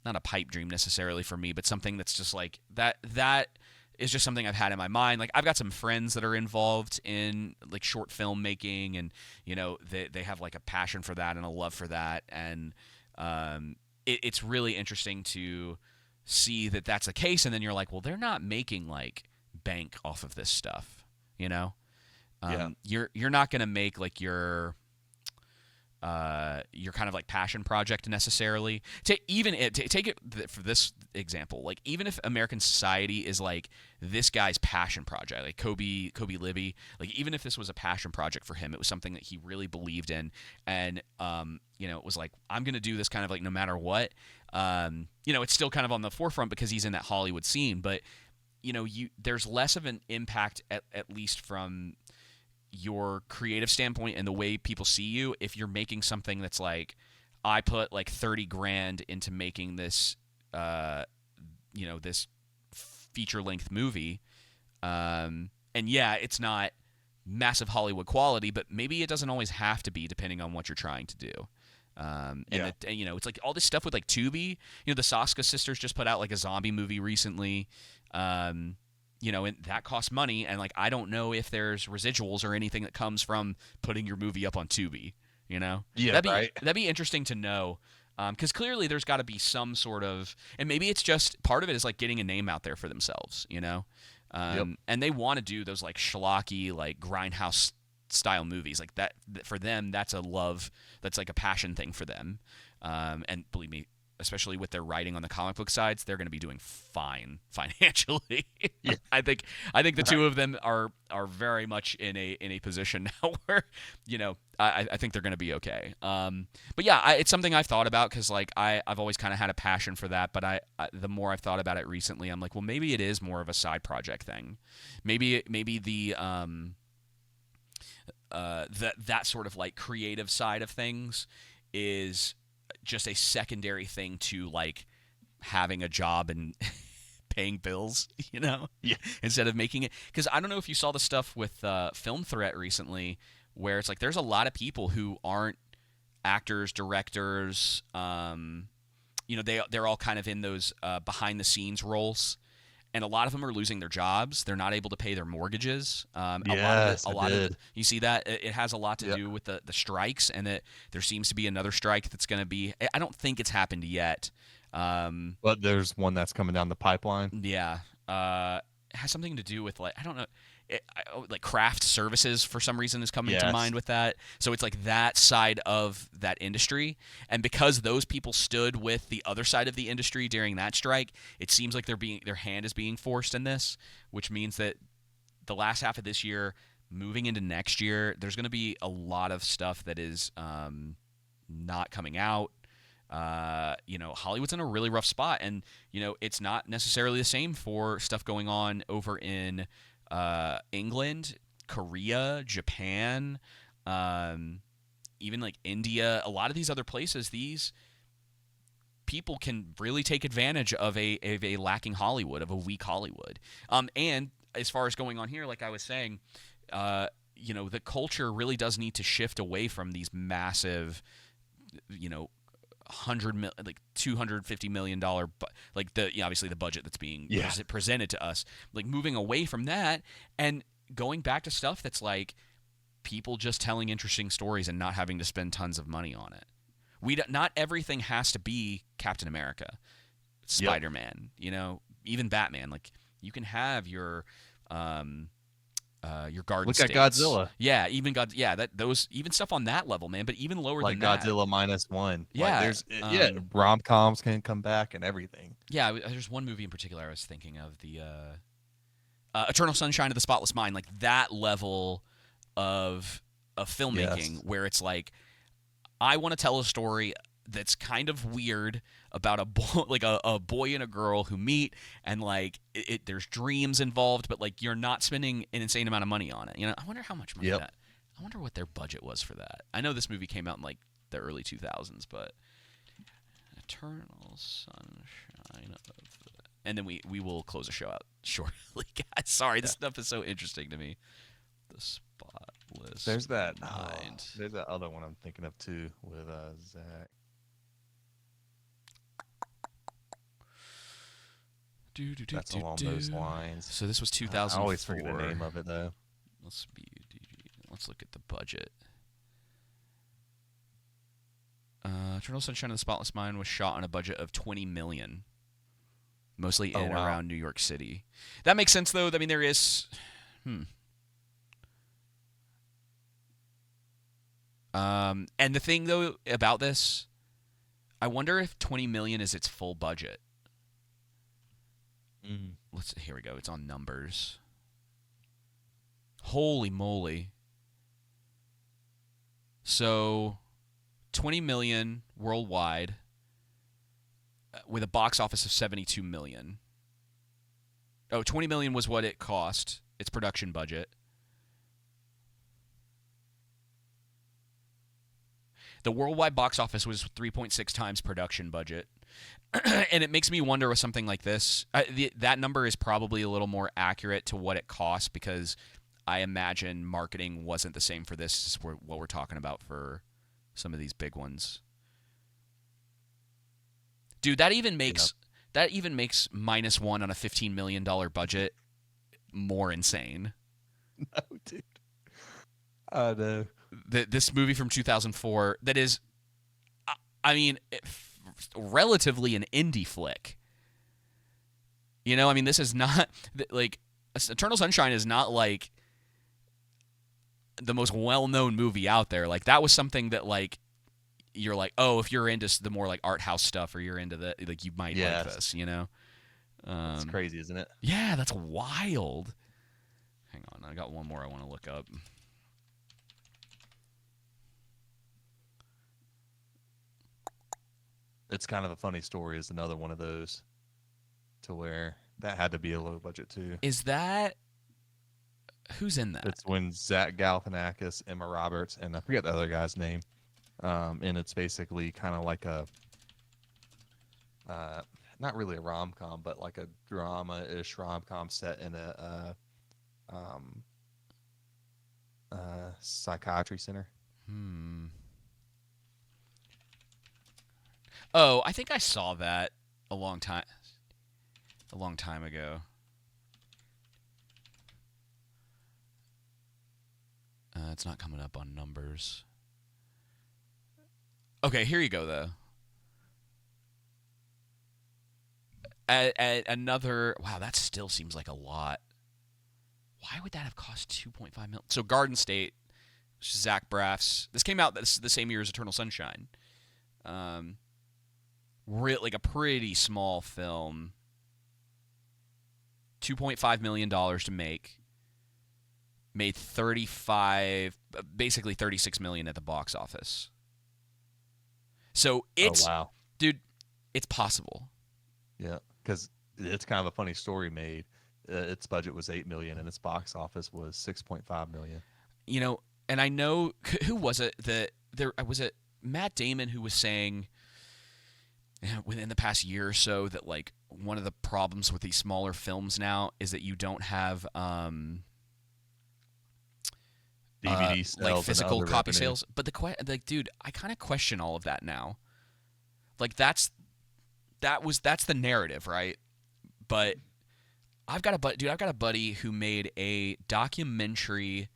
not a pipe dream necessarily for me, but something that's just like that is just something I've had in my mind. Like, I've got some friends that are involved in like short film making, and they have like a passion for that and a love for that, and it's really interesting to see that that's the case. And then you're like, well, they're not making like bank off of this stuff, You're not gonna make like your kind of like passion project necessarily. Take it for this example. Like, even if American Society is like this guy's passion project, like Kobe Libby, like even if this was a passion project for him, it was something that he really believed in, and it was like, I'm gonna do this kind of like no matter what. It's still kind of on the forefront because he's in that Hollywood scene, but there's less of an impact at least from your creative standpoint and the way people see you if you're making something that's like, I put like 30 grand into making this this feature length movie, and it's not massive Hollywood quality, but maybe it doesn't always have to be, depending on what you're trying to do. It's like all this stuff with like Tubi. The Saska sisters just put out like a zombie movie recently. And that costs money, and like I don't know if there's residuals or anything that comes from putting your movie up on Tubi. That'd be interesting to know, because clearly there's got to be some sort of, and maybe it's just part of it is like getting a name out there for themselves, and they want to do those like schlocky, like grindhouse style movies like that. For them, that's a love, that's like a passion thing for them, and believe me, especially with their writing on the comic book sides, they're going to be doing fine financially. Yeah. I think the two of them are very much in a position now where I think they're going to be okay. But yeah, it's something I've thought about, because like I've always kind of had a passion for that. But I the more I've thought about it recently, I'm like, well, maybe it is more of a side project thing. Maybe the that sort of like creative side of things is just a secondary thing to like having a job and paying bills, Yeah. Instead of making it. Because I don't know if you saw the stuff with Film Threat recently, where it's like there's a lot of people who aren't actors, directors. They're all kind of in those behind the scenes roles, and a lot of them are losing their jobs. They're not able to pay their mortgages. Yes, a lot of it, you see that it has a lot to do with the strikes, and that there seems to be another strike that's going to be. I don't think it's happened yet, but there's one that's coming down the pipeline. Yeah, it has something to do with like, I don't know. Like craft services for some reason is coming to mind with that. So it's like that side of that industry, and because those people stood with the other side of the industry during that strike, it seems like their hand is being forced in this, which means that the last half of this year, moving into next year, there's going to be a lot of stuff that is not coming out. Hollywood's in a really rough spot, and it's not necessarily the same for stuff going on over in England, Korea, Japan, even like India. A lot of these other places, these people can really take advantage of a lacking Hollywood, of a weak Hollywood. And as far as going on here, like I was saying, the culture really does need to shift away from these massive, like $250 million, like obviously the budget that's being presented to us, like moving away from that and going back to stuff that's like people just telling interesting stories and not having to spend tons of money on it. Not everything has to be Captain America, Spider-Man, even Batman. Like you can have your garden Look states. at Godzilla. Yeah, even even stuff on that level, man. But even lower like than that, Godzilla -1. Yeah, Like rom-coms can come back and everything. Yeah, there's one movie in particular I was thinking of, the Eternal Sunshine of the Spotless Mind, like that level of filmmaking where it's like, I want to tell a story that's kind of weird about a boy, like a boy and a girl who meet, and like there's dreams involved, but like you're not spending an insane amount of money on it. I wonder how much money that. I wonder what their budget was for that. I know this movie came out in like the early 2000s, but Eternal Sunshine of and then we will close the show out shortly, guys. Sorry, this stuff is so interesting to me. The Spotless There's that. Mind. There's that other one I'm thinking of too with Zach. That's along those lines. So this was 2004. I always forget the name of it though. Let's look at the budget. Eternal Sunshine of the Spotless Mind was shot on a budget of $20 million, mostly in and around New York City. That makes sense, though. I mean, there is. And the thing, though, about this, I wonder if $20 million is its full budget. Here we go. It's on numbers. Holy moly! So, $20 million worldwide, with a box office of $72 million. Oh, $20 million was what it cost, its production budget. The worldwide box office was 3.6 times production budget. And it makes me wonder with something like this, that number is probably a little more accurate to what it costs, because I imagine marketing wasn't the same for this as what we're talking about for some of these big ones. Dude, that even makes -1 on a $15 million budget more insane. No, dude. I know. This movie from 2004 that is, I mean, relatively an indie flick. I mean, this is not like Eternal Sunshine is not like the most well-known movie out there. Like that was something that like you're like, oh, if you're into the more like art house stuff, or you're into the like, you might like this. It's crazy, isn't it? Yeah, that's wild. Hang on, I got one more I want to look up. It's kind of a funny story. Is another one of those to where that had to be a low budget too. Is that who's in that? It's when Zach Galifianakis, Emma Roberts, and I forget the other guy's name. And it's basically kind of like a not really a rom-com, but like a drama-ish rom-com set in a psychiatry center. Oh, I think I saw that a long time ago. It's not coming up on numbers. Okay, here you go, though. Another... Wow, that still seems like a lot. Why would that have cost $2.5 million? So Garden State, Zach Braff's... This came out the same year as Eternal Sunshine. Like a pretty small film. $2.5 million to make. Made basically $36 million at the box office. So it's, dude, it's possible. Yeah, because it's kind of a funny story made. Its budget was $8 million and its box office was $6.5 million. And I know who was it that there was it Matt Damon who was saying within the past year or so that like one of the problems with these smaller films now is that you don't have DVD like sales and physical other copy revenue. sales. But like, dude, I kind of question all of that now. Like that's the narrative, right? But I've got a buddy who made a documentary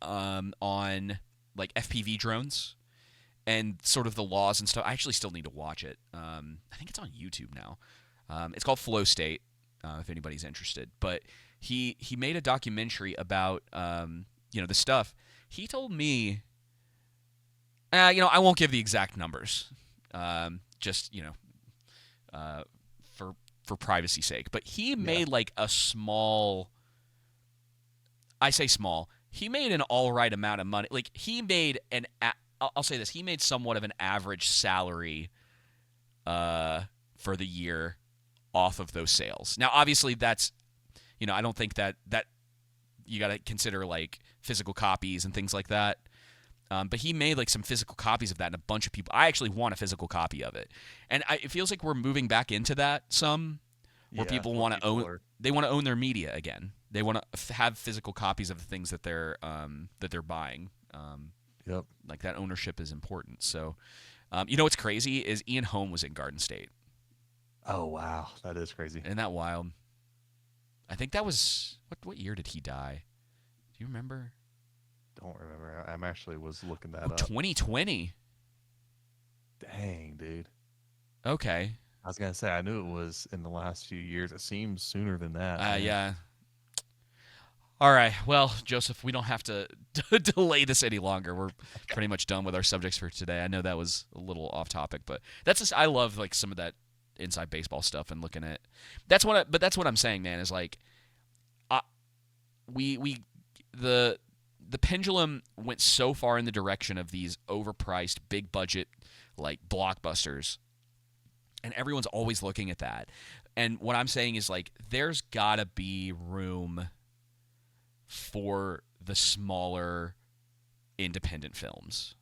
on like FPV drones and sort of the laws and stuff. I actually still need to watch it. I think it's on YouTube now. It's called Flow State, if anybody's interested. But he made a documentary about the stuff. He told me, I won't give the exact numbers, just for privacy's sake. But he Yeah. made like a small. I say small. He made an all right amount of money. Like he made I'll say this. He made somewhat of an average salary for the year off of those sales. Now, obviously, that's I don't think that you got to consider like physical copies and things like that. But he made like some physical copies of that, and a bunch of people. I actually want a physical copy of it, and it feels like we're moving back into that some, where Yeah. people Where want to people own. are. They want to own their media again. They want to have physical copies of the things that they're buying. Yep. Like that ownership is important. So, what's crazy is Ian Holm was in Garden State. Oh wow, that is crazy. Isn't that wild? I think that was what year did he die? Do you remember? Don't remember. I'm actually was looking that Oh, up. 2020. Dang, dude. Okay. I was gonna say I knew it was in the last few years. It seems sooner than that. Man. Yeah. All right. Well, Joseph, we don't have to delay this any longer. We're pretty much done with our subjects for today. I know that was a little off topic, but that's just I love like some of that inside baseball stuff and looking at. That's what I'm saying, man. Is like, the pendulum went so far in the direction of these overpriced, big budget like blockbusters, and everyone's always looking at that. And what I'm saying is like, there's gotta be room for the smaller independent films.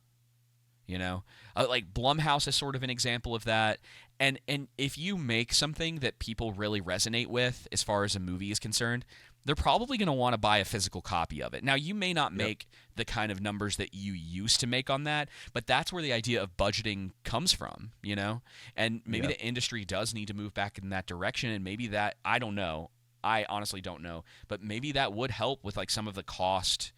Like Blumhouse is sort of an example of that. And if you make something that people really resonate with as far as a movie is concerned, they're probably going to want to buy a physical copy of it. Now, you may not make the kind of numbers that you used to make on that, but that's where the idea of budgeting comes from, And maybe the industry does need to move back in that direction, and maybe that, I don't know. I honestly don't know, but maybe that would help with like some of the cost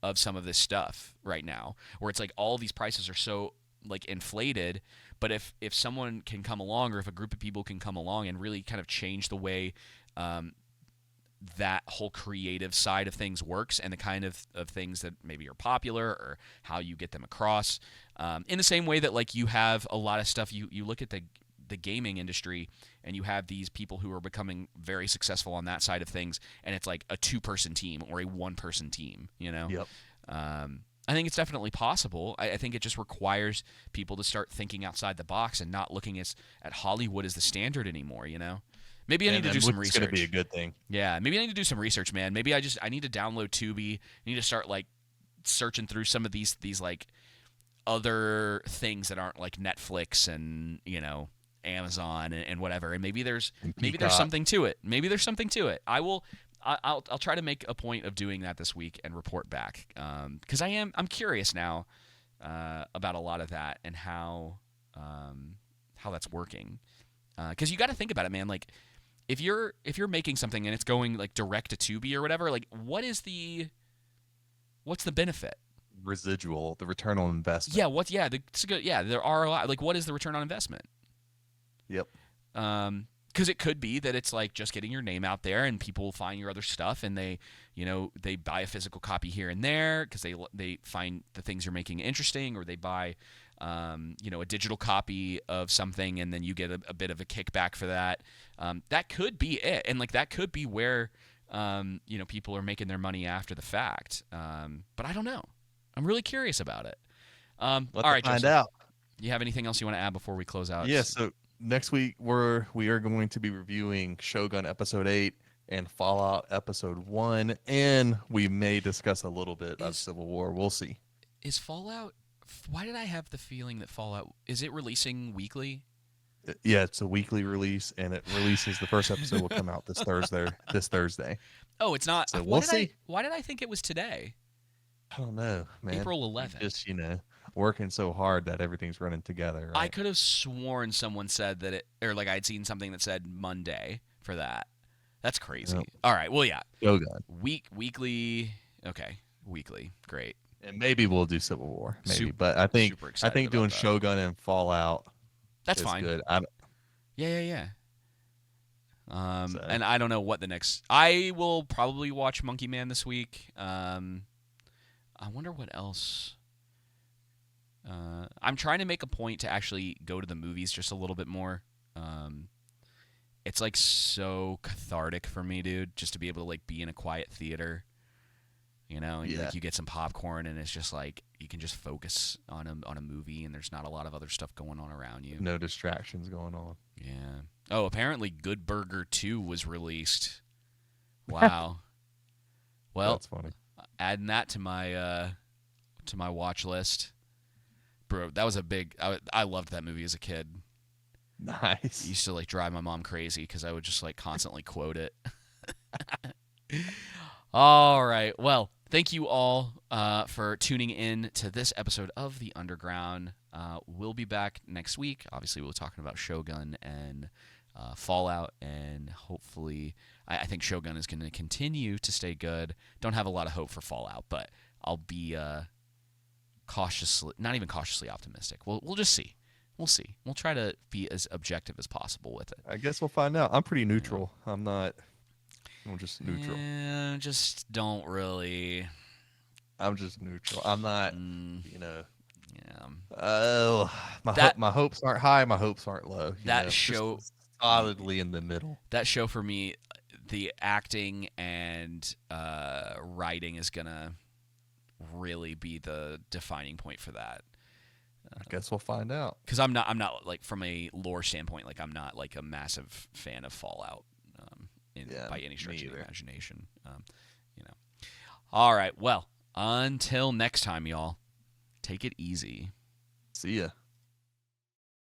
of some of this stuff right now, where it's like all these prices are so like inflated. But if someone can come along, or if a group of people can come along and really kind of change the way that whole creative side of things works, and the kind of things that maybe are popular, or how you get them across, in the same way that like you have a lot of stuff, you look at the gaming industry, and you have these people who are becoming very successful on that side of things, and it's like a 2-person team or a 1-person team. Yep. I think it's definitely possible. I think it just requires people to start thinking outside the box and not looking at Hollywood as the standard anymore. Maybe I need to do some research. It's going to be a good thing. Yeah, maybe I need to do some research, man. Maybe I need to download Tubi. I need to start like searching through some of these like other things that aren't like Netflix and Amazon and whatever. And maybe there's something to it. Maybe there's something to it. I'll try to make a point of doing that this week and report back, because I'm curious now about a lot of that and how that's working. Because you got to think about it, man. Like if you're making something and it's going like direct to Tubi or whatever, like what's the benefit? Residual, the return on investment. Yeah, the ROI. Like what is the return on investment? Yep. Because it could be that it's like just getting your name out there, and people will find your other stuff, and they buy a physical copy here and there because they find the things you're making interesting, or they buy a digital copy of something, and then you get a bit of a kickback for that. That could be it, and like that could be where people are making their money after the fact. But I don't know. I'm really curious about it. All right, find Joseph, out. you have anything else you want to add before we close out? Yeah. So next week we are going to be reviewing Shogun Episode 8 and Fallout Episode 1, and we may discuss a little bit of Civil War. We'll see. Is Fallout Why did I have the feeling that Fallout is it releasing weekly? Yeah, it's a weekly release, and it releases the first episode will come out this Thursday. This Thursday. Oh, it's not. So we'll see. Why did I think it was today? I don't know, man. April You're 11th. just working so hard that everything's running together. I Right? could have sworn someone said that it, or like I'd seen something that said Monday for that. That's crazy. Nope. All right. Well, yeah. Shogun. Weekly. Okay. Weekly. Great. And maybe we'll do Civil War, maybe. Sup- But I think super excited about doing that. Shogun and Fallout That's is fine. good. Yeah. So. And I don't know what the next. I will probably watch Monkey Man this week. I wonder what else. I'm trying to make a point to actually go to the movies just a little bit more. It's like so cathartic for me, dude, just to be able to like be in a quiet theater. And Yeah. like you get some popcorn, and it's just like you can just focus on a movie, and there's not a lot of other stuff going on around you. No distractions going on. Yeah. Oh, apparently Good Burger 2 was released. Wow. Well, That's funny. adding that to my watch list. Bro, that was a big I loved that movie as a kid. Nice. It used to like drive my mom crazy cuz I would just like constantly quote it. All right. Well, thank you all for tuning in to this episode of The Underground. We'll be back next week. Obviously, we're talking about Shogun and Fallout, and hopefully, I think Shogun is going to continue to stay good. Don't have a lot of hope for Fallout, but I'll be not even cautiously optimistic. We'll just see. We'll see. We'll try to be as objective as possible with it. I guess we'll find out. I'm pretty neutral. I'm just neutral. Just don't really. I'm just neutral. I'm not, Yeah. oh, my hopes aren't high. My hopes aren't low. Just solidly in the middle. That show for me, the acting and writing is gonna really be the defining point for that. I guess we'll find out. Because I'm not like from a lore standpoint, like I'm not like a massive fan of Fallout, by any stretch of the imagination. All right, well, until next time, y'all. Take it easy. See ya.